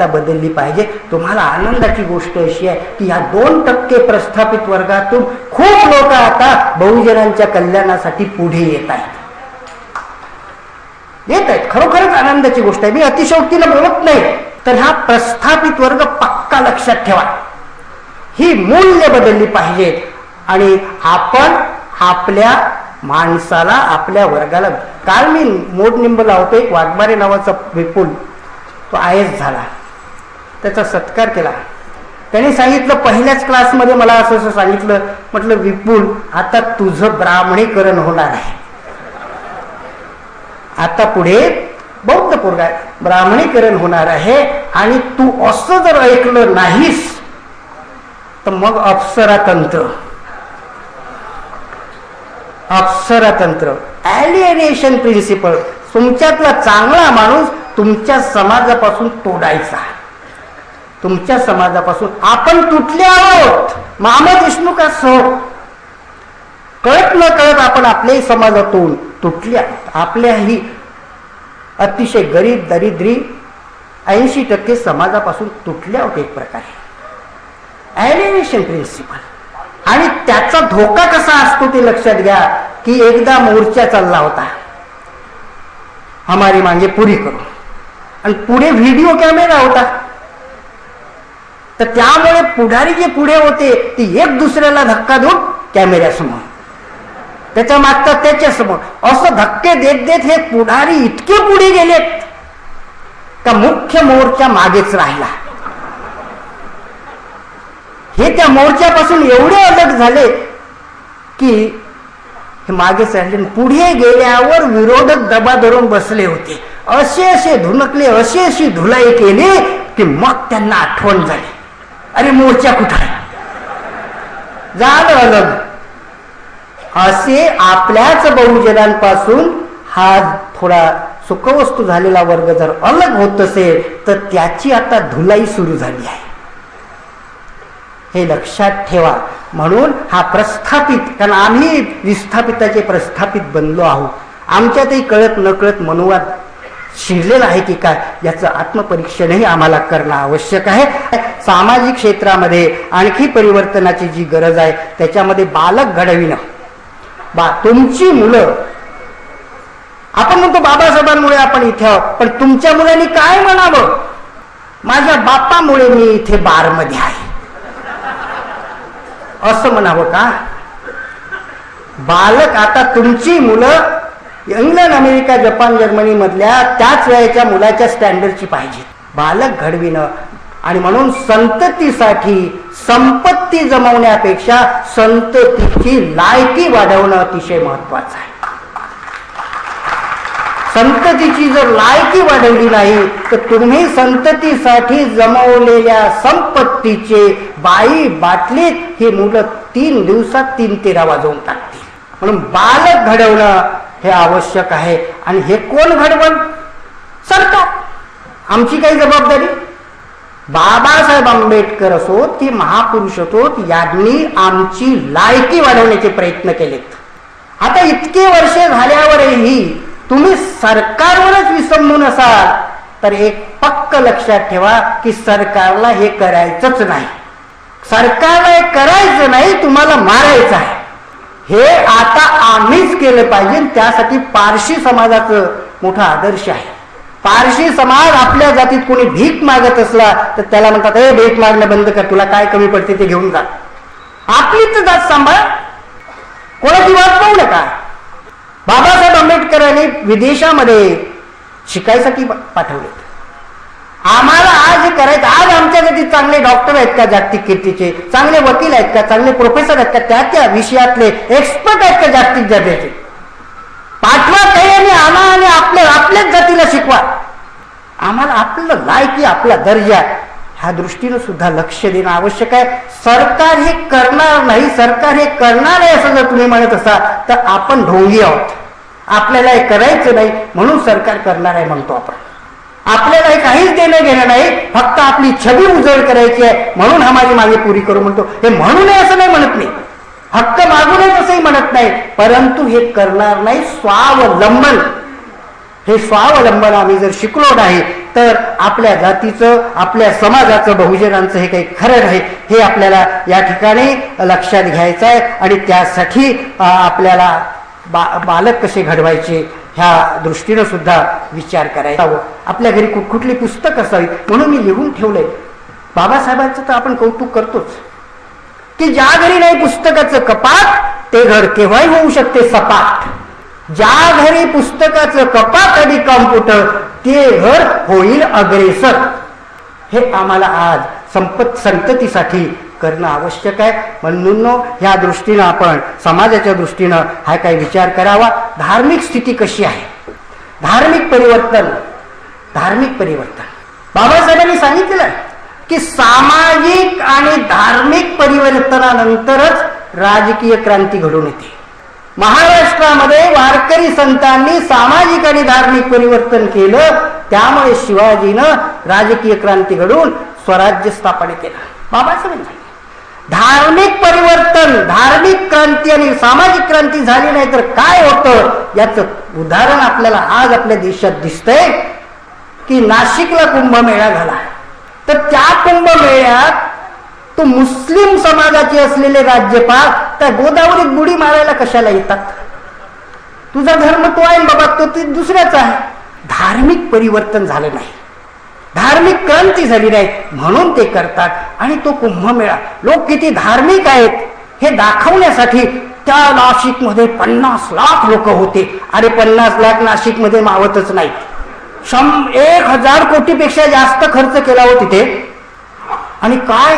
बदलली पाहिजे. तुम्हाला आनंदाची गोष्ट अशी आहे की या 2% प्रस्थापित वर्गातून खूप लोक आता बहुजनांच्या कल्याणासाठी पुढे येत आहेत. खरोखरच आनंदाची गोष्ट आहे. मी अतिशयोक्तीनं बोलत नाही. तर हा प्रस्थापित वर्ग पक्का लक्षात ठेवा, ही मूल्य बदलली पाहिजेत. आणि आपण आपल्या माणसाला, आपल्या वर्गाला, काल मी मोडनिंबला होतो, एक वाघमारे नावाचा विपुल, तो IAS झाला, त्याचा सत्कार केला. त्यांनी सांगितलं, पहिल्याच क्लासमध्ये मला असं सांगितलं, म्हटलं विपुल आता तुझं ब्राह्मणीकरण होणार आहे. आता पुढे बौद्ध पोरगा ब्राह्मणीकरण होणार आहे आणि तू असं जर ऐकलं नाहीस तर मग अप्सरातंत्र ॲलिएनेशन प्रिन्सिपल, तुमच्यातला चांगला माणूस तुमच्या समाजापासून तोडायचा. तुमच्या समाजापासून आपण तुटले आहोत. मामा देशमुख असो, कळत न कळत आपण आपल्याही समाजातून तुटले आहोत. आपल्याही अतिशय गरीब दरिद्री 80% समाजापासून तुटले आहोत एक प्रकारे. ॲलिएनेशन प्रिन्सिपल. आणि त्याचा धोका कसा असतो ते लक्षात घ्या की एकदा मोर्चा चालला होता, हमारी मांगे पुरी करू, आणि पुढे व्हिडिओ कॅमेरा होता. तर त्यामुळे पुढारी जे पुढे होते ते एक दुसऱ्याला धक्का देऊन कॅमेऱ्यासमोर, त्याच्या मागचा त्याच्यासमोर, असं धक्के देत देत हे पुढारी इतके पुढे गेलेत का मुख्य मोर्चा मागेच राहिला. हे त्या मोर्चापासून एवढे अलग झाले की हे मागेच राहिले. पुढे गेल्यावर विरोधक दबा धरून बसले होते, असे धुनकले, अशी धुलाई केली की मग त्यांना आठवण झाली, अरे मोर्चा कुठं आहे, झालं अलग. असे आपल्याच बहुजनांपासून हा थोडा सुखवस्तू झालेला वर्ग जर अलग होत असेल तर त्याची आता धुलाई सुरू झाली आहे, हे लक्षात ठेवा. म्हणून हा प्रस्थापित, कारण आम्ही विस्थापिताचे प्रस्थापित बनलो आहोत, आमच्यातही कळत नकळत मनोवाद शिरलेला आहे की काय याचं आत्मपरीक्षणही आम्हाला करणं आवश्यक आहे. सामाजिक क्षेत्रामध्ये आणखी परिवर्तनाची जी गरज आहे त्याच्यामध्ये बालक घडविणं. तुमची मुलं, आपण म्हणतो बाबासाहेबांमुळे आपण इथे आहोत, पण तुमच्या मुलांनी काय म्हणावं, माझ्या बापामुळे मी इथे बारमध्ये आहे, असं म्हणावं का? बालक आता तुमची मुलं इंग्लंड, अमेरिका, जपान, जर्मनी मधल्या त्याच वयाच्या मुलाच्या स्टँडर्डची पाहिजे. बालक घडविणं आणि म्हणून संततीसाठी संपत्ती जमवण्यापेक्षा संततीची लायकी वाढवणं अतिशय महत्वाचं आहे. संततीची जर लायकी वाढवली नाही तर तुम्ही संततीसाठी जमवलेल्या संपत्तीचे बाई बाटलीत ही मुलं 3 दिवसात 3 तेरा वाजवून टाकतील. म्हणून बालक घडवणं हे आवश्यक आहे. आणि हे कोण घडवण? सरकार. आमची काही जबाबदारी? बाबासाहेब आंबेडकर असोत की महापुरुष असोत, यांनी आमची लायकी वाढवण्याचे प्रयत्न केलेत. आता इतके वर्षे झाल्यावरही तुम्ही सरकारवरच विसंबून असाल तर एक पक्क लक्षात ठेवा की सरकारला हे करायचंच नाही. सरकारला हे करायचं नाही, तुम्हाला मारायचं आहे. हे आता आम्हीच केलं पाहिजे. त्यासाठी पारशी समाजाचं मोठा आदर्श आहे. पारशी समाज आपल्या जातीत कोणी भीक मागत असला तर त्याला म्हणतात, हे भीक मागणं बंद कर, तुला काय कमी पडते ते घेऊन जा. आपलीच जात सांभाळ, कोणाची वाट पाहू नका. बाबासाहेब आंबेडकरांनी विदेशामध्ये शिकायसाठी पाठवले. आम्हाला आज हे करायचं. आज आमच्यासाठी चांगले डॉक्टर आहेत का जागतिक कीर्तीचे, चांगले वकील आहेत का, चांगले प्रोफेसर आहेत का, त्या त्या विषयातले एक्सपर्ट आहेत का जागतिक दर्जाचे, पाठवा काही आणि आणा आणि आपल्याच जातीला शिकवा. आम्हाला आपलं लायकी, आपला दर्जा ह्या दृष्टीनं सुद्धा लक्ष देणं आवश्यक आहे. सरकार हे करणार नाही, सरकार हे करणार आहे असं जर तुम्ही म्हणत असाल तर आपण ढोंगी आहोत. आपल्याला हे करायचं नाही म्हणून सरकार करणार आहे म्हणतो आपण. आपल्याला हे काहीच देणं घेणं नाही, फक्त आपली छबी उजळ करायची आहे म्हणून हमारी मागे पुरी करू म्हणतो. हे म्हणू नये असं नाही म्हणत नाही, हक्क मागू नये असंही म्हणत नाही, परंतु हे करणार नाही. स्वावलंबन, हे स्वावलंबन आम्ही जर शिकलो नाही तर आपल्या जातीचं, आपल्या समाजाचं, बहुजनांचं हे काही खरं नाही. हे आपल्याला या ठिकाणी लक्षात घ्यायचं आहे. आणि त्यासाठी आपल्याला बालक कसे घडवायचे ह्या दृष्टीनं सुद्धा विचार करायचा. आपल्या घरी कुठली पुस्तक असावी म्हणून मी लिहून ठेवलंय. बाबासाहेबांचं तर आपण कौतुक करतोच की ज्या घरी नाही पुस्तकाचं कपाट ते घर केव्हाही होऊ शकते सपाट. ज्या घरी पुस्तकाचं कपाट आणि कॉम्प्युटर ते घर होईल अग्रेसर. हे आम्हाला आज संततीसाठी करणं आवश्यक आहे. म्हणून ह्या दृष्टीनं आपण समाजाच्या दृष्टीनं हा काही विचार करावा. धार्मिक स्थिती कशी आहे, धार्मिक परिवर्तन बाबासाहेबांनी सांगितलं की सामाजिक आणि धार्मिक परिवर्तनानंतरच राजकीय क्रांती घडून येते. महाराष्ट्रामध्ये वारकरी संतांनी सामाजिक आणि धार्मिक परिवर्तन केलं, त्यामुळे शिवाजीनं राजकीय क्रांती घडून स्वराज्य स्थापन केलं. बाबासाहेबांनी धार्मिक परिवर्तन, धार्मिक क्रांती आणि सामाजिक क्रांती झाली नाही तर काय होतं याचं उदाहरण आपल्याला आज आपल्या देशात दिसतंय की नाशिकला कुंभमेळा झाला. तर त्या कुंभमेळ्यात तो मुस्लिम समाजाचे असलेले राज्यपाल त्या गोदावरीत बुडी मारायला कशाला येतात? तुझा धर्म तो आहे बाबा, तो दुसऱ्याचा आहे. धार्मिक परिवर्तन झालं नाही, धार्मिक क्रांती झाली नाही म्हणून ते करतात. आणि तो कुंभमेळा लोक किती धार्मिक आहेत हे दाखवण्यासाठी त्या नाशिकमध्ये 50 लाख लोक होते. अरे 50 लाख नाशिकमध्ये मावतच नाही. 1000 कोटीपेक्षा जास्त खर्च केला हो तिथे. आणि काय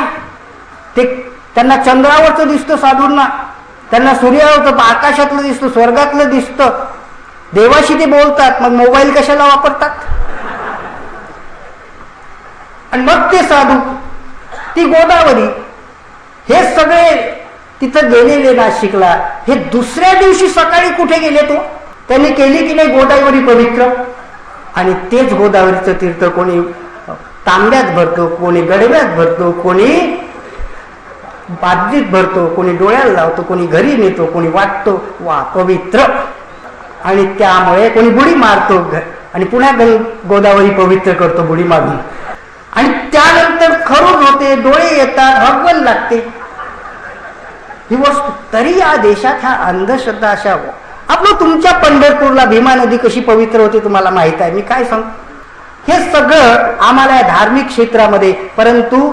ते त्यांना चंद्रावरचं दिसतं साधूंना, त्यांना सूर्यावरचं आकाशातलं दिसतं, स्वर्गातलं दिसतं. देवाशी ते बोलतात, मग मोबाईल कशाला वापरतात? आणि मग ते साधू, ती गोदावरी, हे सगळे तिथं गेलेले नाशिकला. हे दुसऱ्या दिवशी सकाळी कुठे गेले तो? त्यांनी केली की नाही गोदावरी पवित्र? आणि तेच गोदावरीचं तीर्थ कोणी तांब्यात भरतो, कोणी गडव्यात भरतो, कोणी बादलीत भरतो, कोणी डोळ्याला लावतो, कोणी घरी नेतो, कोणी वाटतो. वा पवित्र. आणि त्यामुळे कोणी बुडी मारतो आणि पुन्हा गोदावरी पवित्र करतो बुडी मारून. आणि त्यानंतर खरूज होते, डोळे येतात, भगवन लागते ही वस्तू. तरी या देशात ह्या अंधश्रद्धा अशा. आपलं तुमच्या पंढरपूरला भीमा नदी कशी पवित्र होते तुम्हाला माहित आहे, मी काय सांगू? हे सगळं आम्हाला धार्मिक क्षेत्रामध्ये. परंतु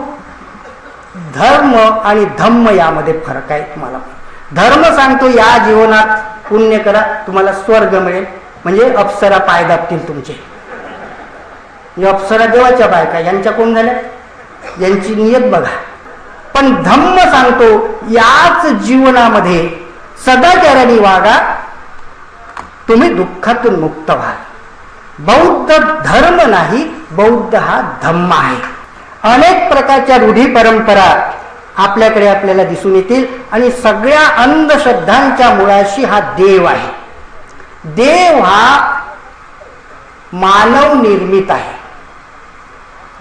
धर्म आणि धम्म यामध्ये फरक आहे. तुम्हाला धर्म सांगतो या जीवनात पुण्य करा, तुम्हाला स्वर्ग मिळेल, म्हणजे अप्सरा पाय दाबतील तुमचे. अप्सरा देवाच्या बायका, यांच्या कोण झाल्या, यांची नियत बघा. पण धम्म सांगतो याच जीवनामध्ये सदाचाराने वागा, तुम्ही दुःखातून मुक्त व्हाल. बौद्ध धर्म नाही, बौद्ध हा धम्म आहे. अनेक प्रकारच्या रूढी परंपरा आपल्याकडे आपल्याला दिसून येतील आणि सगळ्या अंधश्रद्धांच्या मुळाशी हा देव आहे. देव हा मानव निर्मित आहे.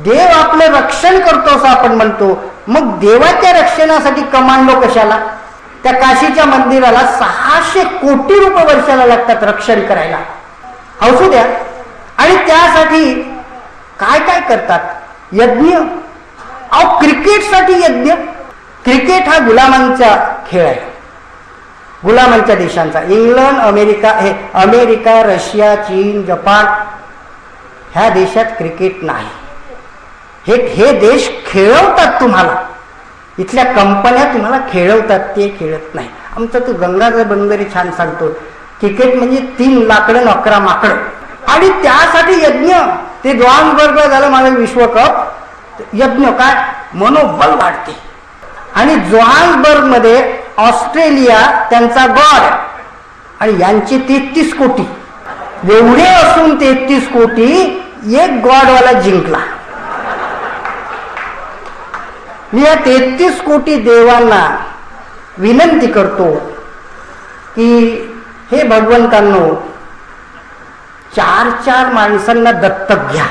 देव आपलं रक्षण करतो असं आपण म्हणतो. मग देवाच्या रक्षणासाठी कमांडो कशाला? त्या काशीच्या मंदिराला 600 कोटी रुपये वर्षाला लागतात रक्षण करायला, असू द्या. आणि त्यासाठी काय काय करतात, यज्ञ. अहो क्रिकेटसाठी यज्ञ. क्रिकेट हा गुलामांचा खेळ आहे, गुलामांच्या देशांचा. इंग्लंड, अमेरिका, रशिया, चीन, जपान ह्या देशात क्रिकेट नाही. हे देश खेळवतात तुम्हाला, इथल्या कंपन्या तुम्हाला खेळवतात, ते खेळत नाही. आमचा तो गंगाधर बंदरे छान सांगतो, क्रिकेट म्हणजे 3 लाकडं 11 माकडं. आणि त्यासाठी यज्ञ. ते जोहान्सबर्गला झालं माझं विश्वकप, यज्ञ काय, मनोबल वाढते. आणि जोहान्सबर्ग मध्ये ऑस्ट्रेलिया त्यांचा गॉड आणि यांचे 33 कोटी. एवढे असून 33 कोटी एक गॉडवाला जिंकला. मी या 33 कोटी देवांना विनंती करतो की हे भगवंतांनो, 4 माणसांना दत्तक घ्या.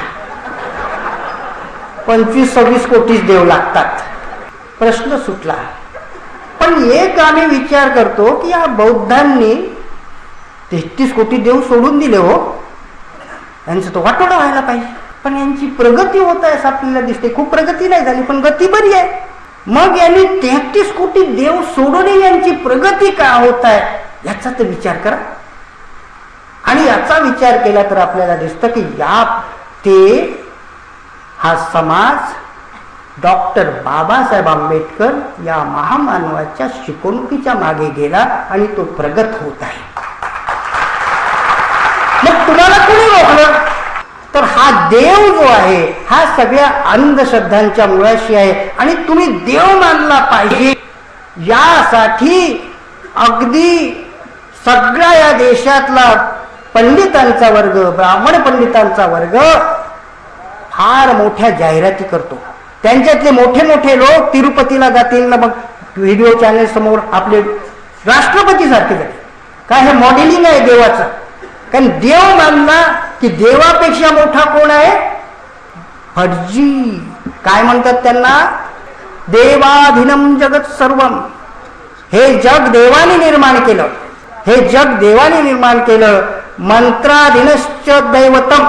25-26 कोटीच देव लागतात. प्रश्न सुटला. पण एक आम्ही विचार करतो की या बौद्धांनी 33 कोटी देव सोडून दिले हो, यांचं तो वाटोळा व्हायला पाहिजे. पण यांची प्रगती होत आहे असं आपल्याला दिसते. खूप प्रगती नाही झाली पण गती बरी आहे. मग यांनी 33 कोटी देव सोडूनही यांची प्रगती का होत आहे याचा तर विचार करा. आणि याचा विचार केला तर आपल्याला दिसतं की हा समाज डॉक्टर बाबासाहेब आंबेडकर या महामानवाच्या शिकवणुकीच्या मागे गेला आणि तो प्रगत होत आहे. मग तुम्हाला कोणी रोखलं? तर हा देव जो आहे हा सगळ्या अंधश्रद्धांच्या मुळाशी आहे आणि तुम्ही देव मानला पाहिजे. यासाठी अगदी सगळ्या या देशातला पंडितांचा वर्ग, ब्राह्मण पंडितांचा वर्ग फार मोठ्या जाहिराती करतो. त्यांच्यातले मोठे मोठे लोक तिरुपतीला जातील ना, मग व्हिडिओ चॅनल समोर आपले राष्ट्रपती सारखे जातील. काय हे मॉडेलिंग आहे देवाचं? कारण देव मानला की देवापेक्षा मोठा कोण आहे? भटजी. काय म्हणतात त्यांना? देवाधीनम जगत सर्वम. हे जग देवाने निर्माण केलं, हे जग देवाने निर्माण केलं. मंत्राधीनश्च दैवतम.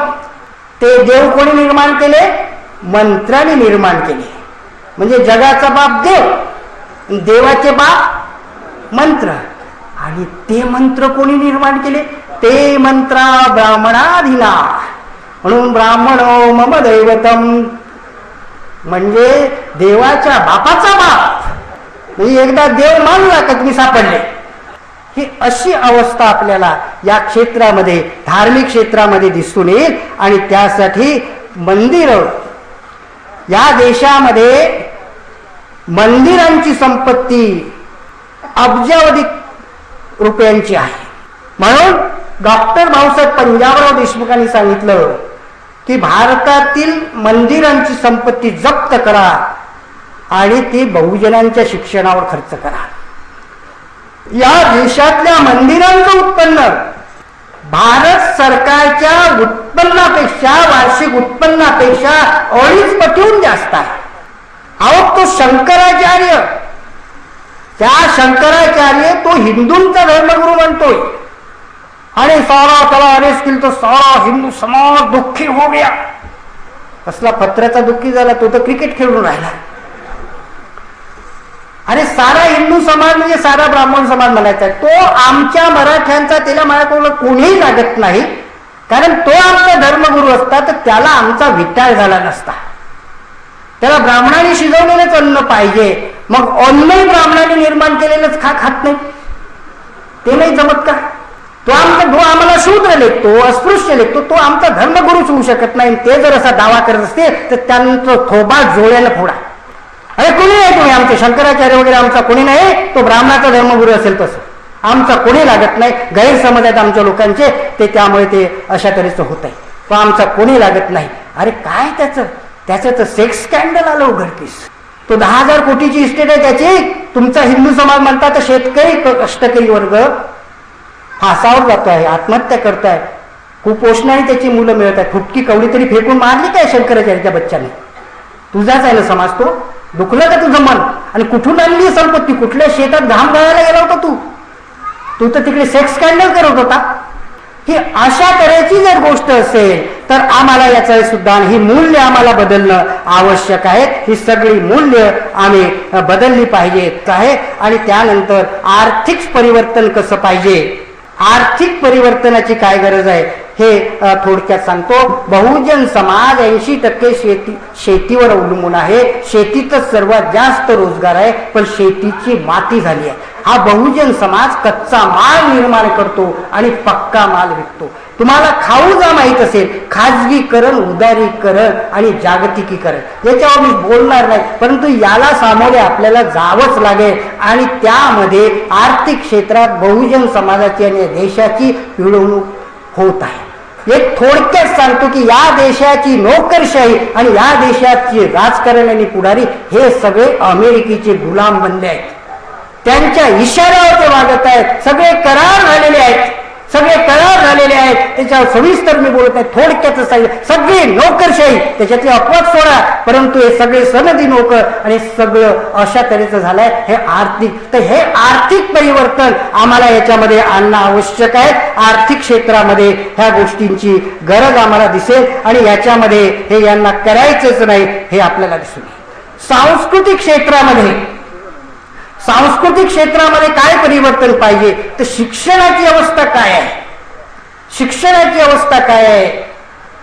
ते देव कोणी निर्माण केले? मंत्राने निर्माण केले. म्हणजे जगाचा बाप देव, देवाचे बाप मंत्र. आणि ते मंत्र कोणी निर्माण केले? ते मंत्रा ब्राह्मणाधीना. म्हणून ब्राह्मणो मम दैवतम, म्हणजे देवाच्या बापाचा बाप. म्हणजे एकदा देव मानला का तुम्ही सापडले. ही अशी अवस्था आपल्याला या क्षेत्रामध्ये, धार्मिक क्षेत्रामध्ये दिसून येईल. आणि त्यासाठी मंदिर, या देशामध्ये मंदिरांची संपत्ती अब्जावधी रुपयांची आहे. म्हणून डॉक्टर भाऊसाहेब पंजाबराव देशमुखांनी सांगितलं की भारतातील मंदिरांची संपत्ती जप्त करा आणि ती बहुजनांच्या शिक्षणावर खर्च करा. या देशातल्या मंदिरांचं उत्पन्न भारत सरकारच्या उत्पन्नापेक्षा, वार्षिक उत्पन्नापेक्षा 2.5 पटीहून जास्त आहे. अहो, तो शंकराचार्य, त्या शंकराचार्य तो हिंदूंचा धर्मगुरू म्हणतोय आणि सारा त्याला अरेस्ट केलं तर सारा हिंदू समाज दुःखी हो गया. कसला पत्राचा दुःखी झाला? तो तर क्रिकेट खेळून राहिला. अरे सारा हिंदू समाज म्हणजे सारा ब्राह्मण समाज म्हणायचा. तो आमच्या मराठ्यांचा, त्याला माझ्याकडून कोणीही लागत नाही, कारण तो आमचा धर्मगुरू असता तर त्याला आमचा विटाळ झाला नसता. त्याला ब्राह्मणाने शिजवलेलंच अन्न पाहिजे. मग अन्नही ब्राह्मणाने निर्माण केलेलंच खात नाही, ते नाही जमत का? तो आम्हाला शूद्र लेखतो, अस्पृश्य लेखतो, तो आमचा धर्मगुरूच होऊ शकत नाही. ते जर असा दावा करत असते तर त्यांचं थोबा जोड्याला फोडा. अरे कोणी नाही, तुम्ही आमचे शंकराचार्य वगैरे आमचा कोणी नाही, तो ब्राह्मणाचा धर्मगुरू असेल तसं आमचा कोणी लागत नाही. गैरसमज आहेत आमच्या लोकांचे, ते त्यामुळे ते अशा तऱ्हेचं होत आहे. तो आमचा कोणी लागत नाही. अरे काय त्याचं तर सेक्स स्कॅन्डल आलं उघडकीस. तो 10,000 कोटीची इस्टेट आहे त्याची. तुमचा हिंदू समाज म्हणता तर शेतकरी कष्टकरी वर्ग फासावर जातो आहे, आत्महत्या करताय, कुपोषणाने त्याची मुलं मिळत आहेत. फुटकी कवडी तरी फेकून मारली काय शंकराचार्याच्या बच्चाने? तुझाच आहे ना समाज तो? दुखलं का तुझं मन? आणि कुठून आणली संपत्ती? कुठल्या शेतात घाम गळायला गेला होता तू तर तिकडे सेक्स स्कॅन्डल करत होता. ही अशा तऱ्हेची जर गोष्ट असेल तर आम्हाला याचं सुद्धा ही मूल्य आम्हाला बदलणं आवश्यक आहे. ही सगळी मूल्य आम्ही बदलली पाहिजेत आहे. आणि त्यानंतर आर्थिक परिवर्तन कसं पाहिजे, आर्थिक परिवर्तनाची काय गरज आहे हे थोडक्यात सांगतो. बहुजन समाज 80% शेतीवर अवलंबून आहे. शेतीतच सर्वात जास्त रोजगार आहे, पण शेतीची माती झाली आहे. हा बहुजन समाज कच्चा माल निर्माण करतो आणि पक्का माल विकतो. तुम्हाला खाऊजा माहीत असेल, खाजगीकरण, उदारीकरण आणि जागतिकीकरण याच्यावर मी बोलणार नाही, परंतु याला सामोरे आपल्याला जावंच लागेल. आणि त्यामध्ये आर्थिक क्षेत्रात बहुजन समाजाची आणि देशाची पिळवणूक होत आहे. एक थोडक्यात सांगतो की या देशाची नोकरशाही आणि या देशाची राजकारण आणि पुढारी हे सगळे अमेरिकेचे गुलाम बनले आहेत. त्यांच्या इशाऱ्यावर ते वागत आहेत. सगळे करार झालेले आहेत, त्याच्यावर सविस्तर मी बोलत आहे. थोडक्यातच सांगितलं, सगळी नोकरशाही, त्याच्यातले अपवाद सोडा, परंतु हे सगळे सनदी नोकर आणि सगळं अशा तऱ्हेचं झालंय. हे आर्थिक, तर हे आर्थिक परिवर्तन आम्हाला याच्यामध्ये आणणं आवश्यक आहे. आर्थिक क्षेत्रामध्ये ह्या गोष्टींची गरज आम्हाला दिसेल आणि याच्यामध्ये हे यांना करायचंच नाही हे आपल्याला दिसून येईल. सांस्कृतिक क्षेत्रामध्ये काय परिवर्तन पाहिजे, तर शिक्षणाची अवस्था काय आहे?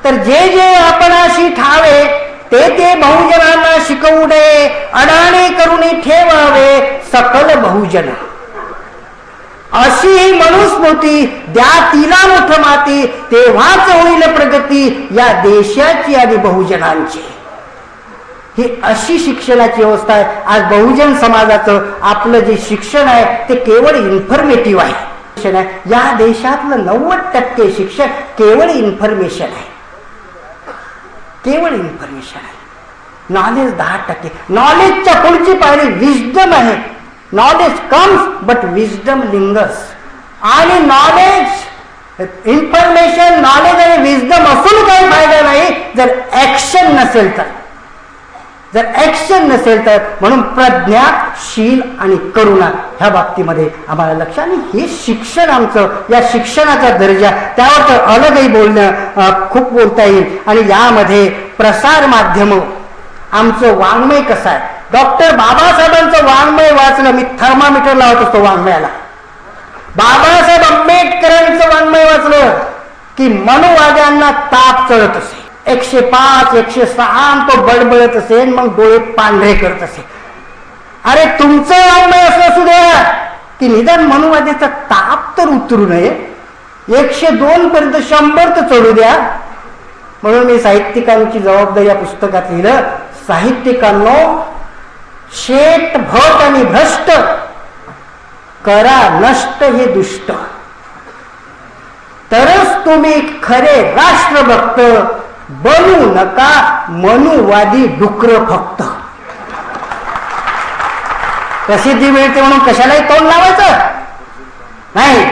तर जे आपणाशी ठावे ते बहुजनांना शिकवू नये, अडाणे करून ठेवावे सकल बहुजन. अशी मनुस्मृती द्या तिला मोठ माती, तेव्हाच होईल प्रगती या देशाची आणि बहुजनांची. ही अशी शिक्षणाची अवस्था आहे. आज बहुजन समाजाचं आपलं जे शिक्षण आहे ते केवळ इन्फॉर्मेटिव्ह आहे. या देशातलं 90% शिक्षण केवळ इन्फॉर्मेशन आहे, नॉलेज 10%. नॉलेजच्या पुढची पायरी विजडम आहे. Knowledge comes but wisdom lingers. आणि नॉलेज, इन्फॉर्मेशन, नॉलेज आणि विजडम असून काही फायदा नाही जर ऍक्शन नसेल तर. म्हणून प्रज्ञा, शील आणि करुणा ह्या बाबतीमध्ये आम्हाला लक्ष. आणि हे शिक्षण आमचं, या शिक्षणाचा दर्जा, त्यावर तर अलगही बोलणं खूप बोलता येईल. आणि यामध्ये प्रसार माध्यम, आमचं वाङ्मय कसं आहे. डॉक्टर बाबासाहेबांचं वाङ्मय वाचलं, मी थर्मामीटर लावत असतो वाङ्मयाला. बाबासाहेब आंबेडकरांचं वाङ्मय वाचलं की मनुवाद्यांना ताप चढत असे. 105, 106 तो बडबडत असेल, मग डोळे पांढरे करत असेल. अरे तुमचं वाङ्मय असं असू द्या की निदान मनुवाद्याचा ताप तर उतरू नये. 102 पर्यंत 100 तर चढू द्या. म्हणून मी साहित्यिकांची जबाबदारी या पुस्तकात लिहिलं, साहित्यिकांनो, शेट, भट आणि भ्रष्ट करा नष्ट हे दुष्ट, तरच तुम्ही खरे राष्ट्रभक्त. बनू नका मनुवादी डुकर फक्त. प्रसिद्धी मिळते म्हणून कशालाही तोंड लावायचं नाही.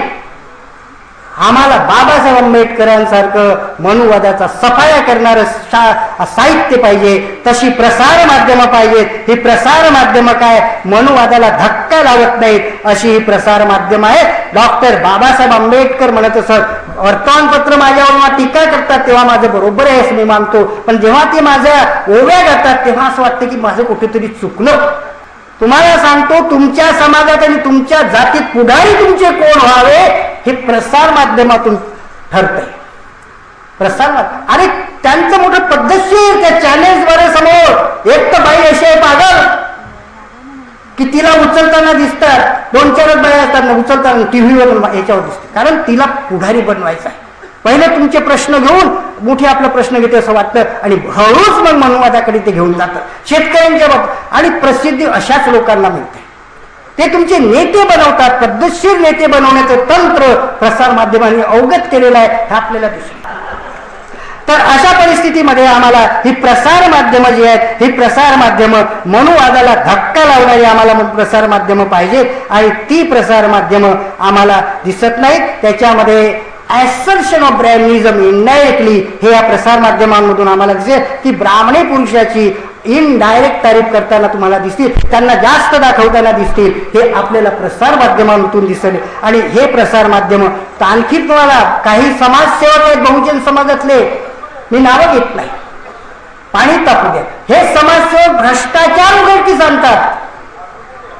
आम्हाला बाबासाहेब आंबेडकरांसारखं मनुवादाचा सफाया करणारं साहित्य पाहिजे. तशी प्रसार माध्यमं पाहिजेत. ही प्रसार माध्यमं काय मनुवादाला धक्का लावत नाहीत अशी ही प्रसार माध्यमं आहेत. डॉक्टर बाबासाहेब आंबेडकर म्हणत असत, वर्तमानपत्र माझ्यावर टीका करतात तेव्हा माझं बरोबर आहे असं मी मानतो, पण जेव्हा ते माझ्या ओव्या करतात तेव्हा असं वाटतं की माझं कुठेतरी चुकलं. तुम्हाला सांगतो, तुमच्या समाजात आणि तुमच्या जातीत पुढारी तुमचे कोण व्हावे हे प्रसार माध्यमातून ठरतंय. प्रसार अरे त्यांचं मोठं पद्धतशीर त्या चॅनेल्सद्वारे समोर एक तर बाई अशी आहे पागल की तिला उचलताना दिसतात, 2-4 बाया असतात ना उचलताना टीव्हीवर याच्यावर दिसते, कारण तिला पुढारी बनवायचं आहे. पहिले तुमचे प्रश्न घेऊन मोठे आपला प्रश्न घेते असं वाटतं आणि हळूच मग मनवादाकडे ते घेऊन जातात शेतकऱ्यांच्या बाबतीत. आणि प्रसिद्धी अशाच लोकांना मिळते, ते तुमचे नेते बनवतात. पद्धतशीर नेते बनवण्याचं तंत्र प्रसार माध्यमांनी अवगत केलेलं आहे हे आपल्याला दिसतं. तर अशा परिस्थितीमध्ये आम्हाला ही प्रसार माध्यमं जी आहेत, ही प्रसार माध्यमं मनुवादाला धक्का लावणारी आम्हाला प्रसार माध्यमं पाहिजेत आणि ती प्रसार माध्यमं आम्हाला दिसत नाहीत. त्याच्यामध्ये ॲसर्शन ऑफ ब्रॅह्मनिझम इनडायरेक्टली हे या प्रसार माध्यमांमधून आम्हाला दिसेल की ब्राह्मणी पुरुषाची इनडायरेक्ट तारीफ करताना तुम्हाला दिसतील, त्यांना जास्त दाखवताना दिसतील, हे आपल्याला प्रसार माध्यमांतून दिसेल. आणि हे प्रसार माध्यम आणखी तुम्हाला काही समाजसेवक आहेत बहुजन समाजातले, मी नावं घेत नाही, पाणी तापू द्या, हे समाजसेवक भ्रष्टाचार उघडकीस आणतात.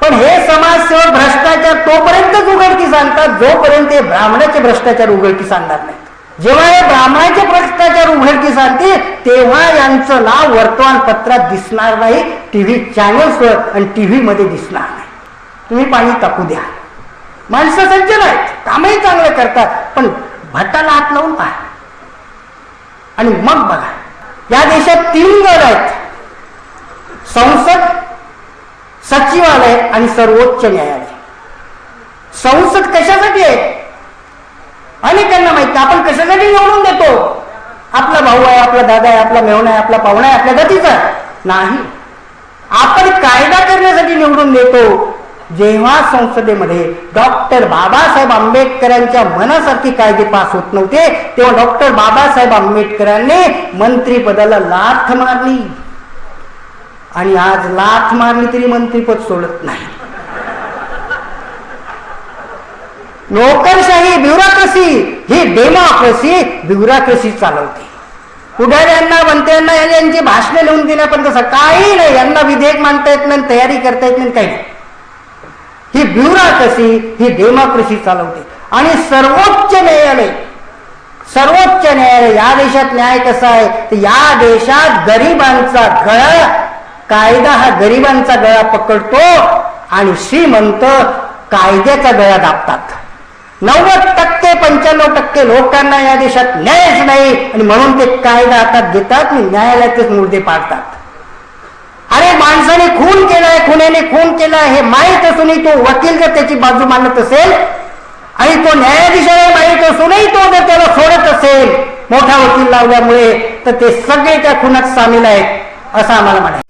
पण हे समाजसेवक भ्रष्टाचार तोपर्यंतच उघडकीस आणतात जोपर्यंत हे ब्राह्मणाचे भ्रष्टाचार उघडकीस आणणार नाही. जेव्हा हे ब्राह्मणाचे भ्रष्टाचार उघडकीस आणते तेव्हा यांचं नाव वर्तमानपत्रात दिसणार नाही, टीव्ही चॅनल्सवर आणि टीव्ही मध्ये दिसणार नाही. तुम्ही पाणी टाकू द्या, माणसं सज्जन आहेत, कामही चांगलं करतात, पण भटाला हात लावून पहा आणि मग बघा. या देशात 3 गड आहेत, संसद, सचिवालय आणि सर्वोच्च न्यायालय. संसद कशासाठी आहे अनेकांना माहिती. आपण कशासाठी निवडून देतो? आपला भाऊ आहे, आपला दादा आहे, आपला मेहुणा आहे, आपला पाहुणा आहे, आपल्या गतीचा नाही. आपण कायदा करण्यासाठी निवडून देतो. जेव्हा संसदेमध्ये डॉक्टर बाबासाहेब आंबेडकरांच्या मनासारखे कायदे पास होत नव्हते तेव्हा डॉक्टर बाबासाहेब आंबेडकरांनी मंत्रिपदाला लाथ मारली आणि आज लाथ मारली तरी मंत्रिपद सोडत नाही. नोकरशाही, ब्युरोक्रेसी, ही डेमोक्रेसी ब्युरोक्रेसी चालवते. पुढाऱ्यांना, मंत्र्यांना यांची भाषणे लिहून देण्यापर्यंत तसं काही नाही. यांना विधेयक मांडता येत नाही, तयारी करता येत नाही, काही नाही. ही ब्युरोक्रेसी, ही डेमोक्रेसी चालवते. आणि सर्वोच्च न्यायालय, सर्वोच्च न्यायालय, या देशात न्याय कसा आहे तर या देशात गरिबांचा गळा, कायदा हा गरिबांचा गळा पकडतो आणि श्रीमंत कायद्याचा गळा दाबतात. 90% 95% लोकांना या देशात न्यायच नाही आणि म्हणून ते कायदा हातात घेतात आणि न्यायालयातच मुर्दे पाडतात. अरे माणसाने खून केलाय, खुन्याने खून केलाय हे माहीत असूनही तो वकील जर त्याची बाजू मांडत असेल आणि तो न्यायाधीशाला माहीत असूनही तो जर त्याला सोडत असेल मोठा वकील लावल्यामुळे, तर ते सगळे त्या खुनात सामील आहेत असं आम्हाला म्हणायचं.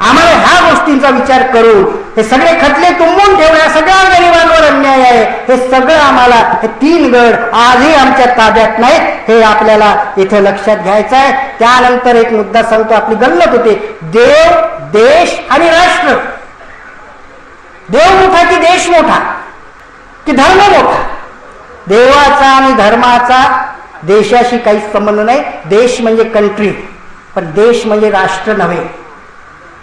आम्हाला ह्या गोष्टींचा विचार करून हे सगळे खटले तुंबून ठेवण्या, सगळ्या गरिबांवर अन्याय आहे, हे सगळं आम्हाला, हे 3 गड आजही आमच्या ताब्यात नाहीत, हे आपल्याला इथे लक्षात घ्यायचं आहे. त्यानंतर एक मुद्दा सांगतो, आपली गल्लत होते, देव, देश आणि राष्ट्र. देव मोठा की देश मोठा की धर्म मोठा? देवाचा आणि धर्माचा देशाशी काहीच संबंध नाही. देश म्हणजे कंट्री, पण देश म्हणजे राष्ट्र नव्हे.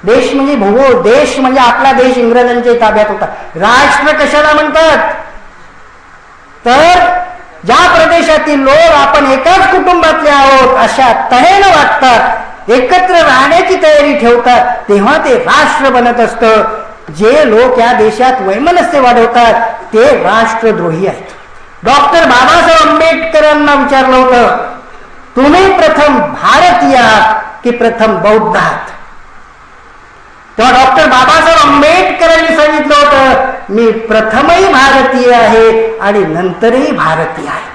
देश म्हणजे भूगोल, देश म्हणजे आपला देश इंग्रजांच्या ताब्यात होता. राष्ट्र कशाला म्हणतात तर ज्या प्रदेशातील लोक आपण एकाच कुटुंबातले आहोत अशा तऱ्हेनं वागतात, एकत्र राहण्याची तयारी ठेवतात, तेव्हा ते राष्ट्र बनत असतं. जे लोक या देशात वैमनस्य वाढवतात ते राष्ट्रद्रोही आहेत. डॉक्टर बाबासाहेब आंबेडकरांना विचारलं होतं, तुम्ही प्रथम भारतीय आहात की प्रथम बौद्ध आहात? तेव्हा डॉक्टर बाबासाहेब आंबेडकरांनी सांगितलं होतं, मी प्रथमही भारतीय आहे आणि नंतरही भारतीय आहे.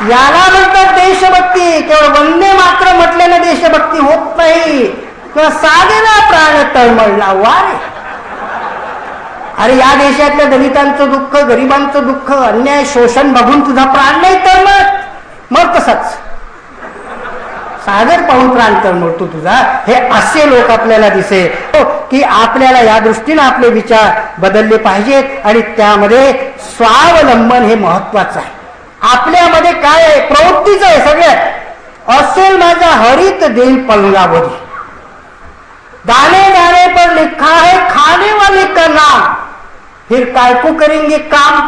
याला म्हणतात देशभक्ती. केवळ वंदे मातरम् म्हटल्याने देशभक्ती होत नाही, किंवा साधेला प्राण तळमळला वारे. अरे या देशातल्या दलितांचं दुःख, गरिबांचं दुःख, अन्याय, शोषण बघून तुझा प्राण नाही तळमळत, मग तसाच सागर पाहून प्राण तळमळतो तुझा. हे असे लोक आपल्याला दिसेल की आपल्याला या दृष्टीने आपले विचार बदलले पाहिजेत आणि त्यामध्ये स्वावलंबन हे महत्वाचं आहे. आपल्यामध्ये काय आहे, प्रवृत्तीच आहे सगळ्यात. असेल माझा हरित दिल पलंगावरी, दाने दाने पर लिखा है खाने वाले का नाम, फिर काय को करेंगे काम.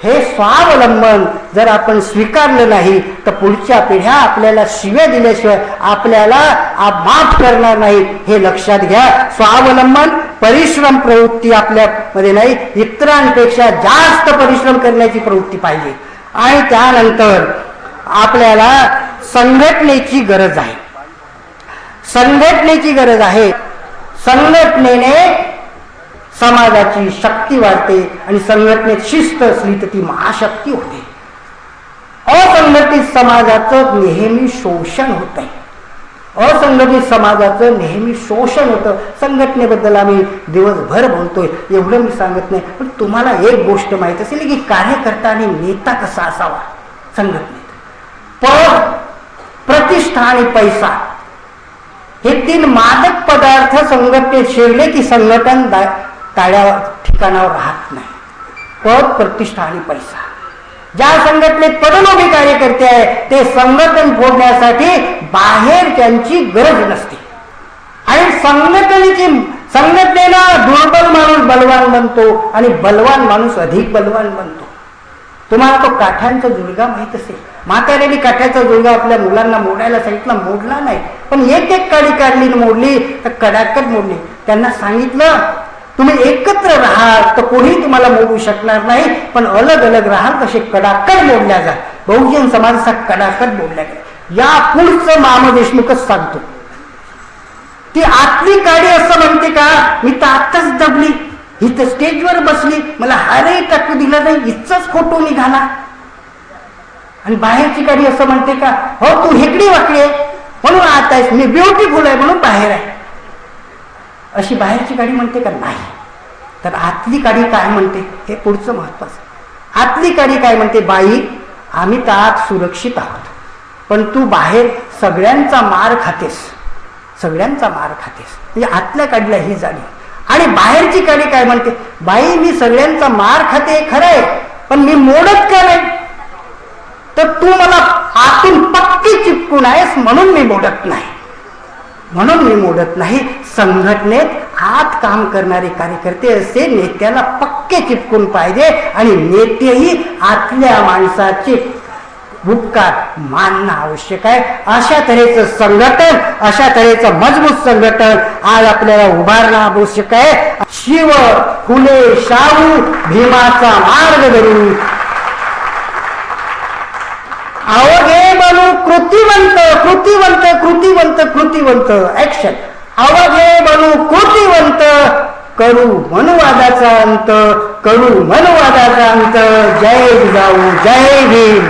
हे स्वावलंबन जर आपण स्वीकारलं नाही तर पुढच्या पिढ्या आपल्याला शिव्या दिल्याशिवाय आपल्याला माफ करणार नाही, हे लक्षात घ्या. स्वावलंबन परिश्रम प्रवृत्ती आपल्यामध्ये नाही, इतरांपेक्षा जास्त परिश्रम करण्याची प्रवृत्ती पाहिजे. आणि त्यानंतर आपल्याला संघटनेची गरज आहे. संघटनेची गरज आहे. संघटनेने समाजाची शक्ती वाढते आणि संघटनेत शिस्त असली तर ती महाशक्ती होते. असंघटित समाजाचं नेहमी शोषण होत आहे. असंघटित समाजाचं नेहमी शोषण होतं. संघटनेबद्दल आम्ही दिवसभर बोलतोय, एवढं मी सांगत नाही, पण तुम्हाला एक गोष्ट माहीत असेल की कार्यकर्ता आणि नेता कसा असावा संघटनेत. पद, प्रतिष्ठा आणि पैसा हे 3 मादक पदार्थ संघटनेत शिरले की संघटन ताळ्या ठिकाणावर राहत नाही. पद, प्रतिष्ठा आणि पैसा. ज्या संघटनेत पदलोभी कार्यकर्ते आहे ते संघटन फोडण्यासाठी बाहेर त्यांची गरज नसते. आणि संघटनेला दुर्बल माणूस बलवान बनतो आणि बलवान माणूस अधिक बलवान बनतो. तुम्हाला तो काठ्यांचा जुळगा माहित असेल. म्हाताऱ्याने काठ्याचा जुळगा आपल्या मुलांना मोडायला सांगितला, मोडला नाही, पण एक काडी काढली मोडली तर कडाकट मोडली. त्यांना सांगितलं तुम्ही एकत्र राहाल तर कोणी तुम्हाला मोडू शकणार नाही, पण अलग अलग राहाल तसे कडाकट मोडल्या जा. बहुजन समाजाचा कडाकट मोडल्या गेला. या पुढचं मामा देशमुखच सांगतो. ती आतली काडी असं म्हणते का, मी तर आत्ताच दबली, ही तर स्टेजवर बसली, मला हारही टाकू दिला नाही, इतकाच फोटो निघाला. आणि बाहेरची काडी असं म्हणते का, हो तू हेकडी वाकडी आहे म्हणून आत आहेस, मी ब्युटिफुल आहे म्हणून बाहेर आहे. अशी बाहेरची काडी म्हणते का? नाही. तर आतली काडी काय म्हणते हे पुढचं महत्वाचं. आतली काडी काय म्हणते, बाई आम्ही तर आत सुरक्षित आहोत, पण तू बाहेर सगळ्यांचा मार खातेस, सगळ्यांचा मार खातेस. म्हणजे आतल्या काडीला ही जाणीव. आणि बाहेरची काडी काय म्हणते, बाई मी सगळ्यांचा मार खाते खरं आहे, पण मी मोडत का नाही, तर तू मला आतून पक्की चिपकून आहेस म्हणून मी मोडत नाही, म्हणून मी मोडत नाही. संघटनेत आत काम करणारे कार्यकर्ते असे नेत्याला पक्के चिपकून पाहिजे आणि नेतेही आतल्या माणसाचे उपकार मानणं आवश्यक आहे. अशा तऱ्हेचं संघटन, अशा तऱ्हेचं मजबूत संघटन आज आपल्याला उभारणं आवश्यक आहे. शिव फुले शाहू भीमाचा मार्ग धरून अवघे बनू कृतिवंत, कृतिवंत, कृतिवंत, कृतिवंत. ऍक्शन. अवघे बनू कृतिवंत, करू मनुवादाचा अंत, करू मनुवादाचा अंत. जय जिजाऊ, जय भीम.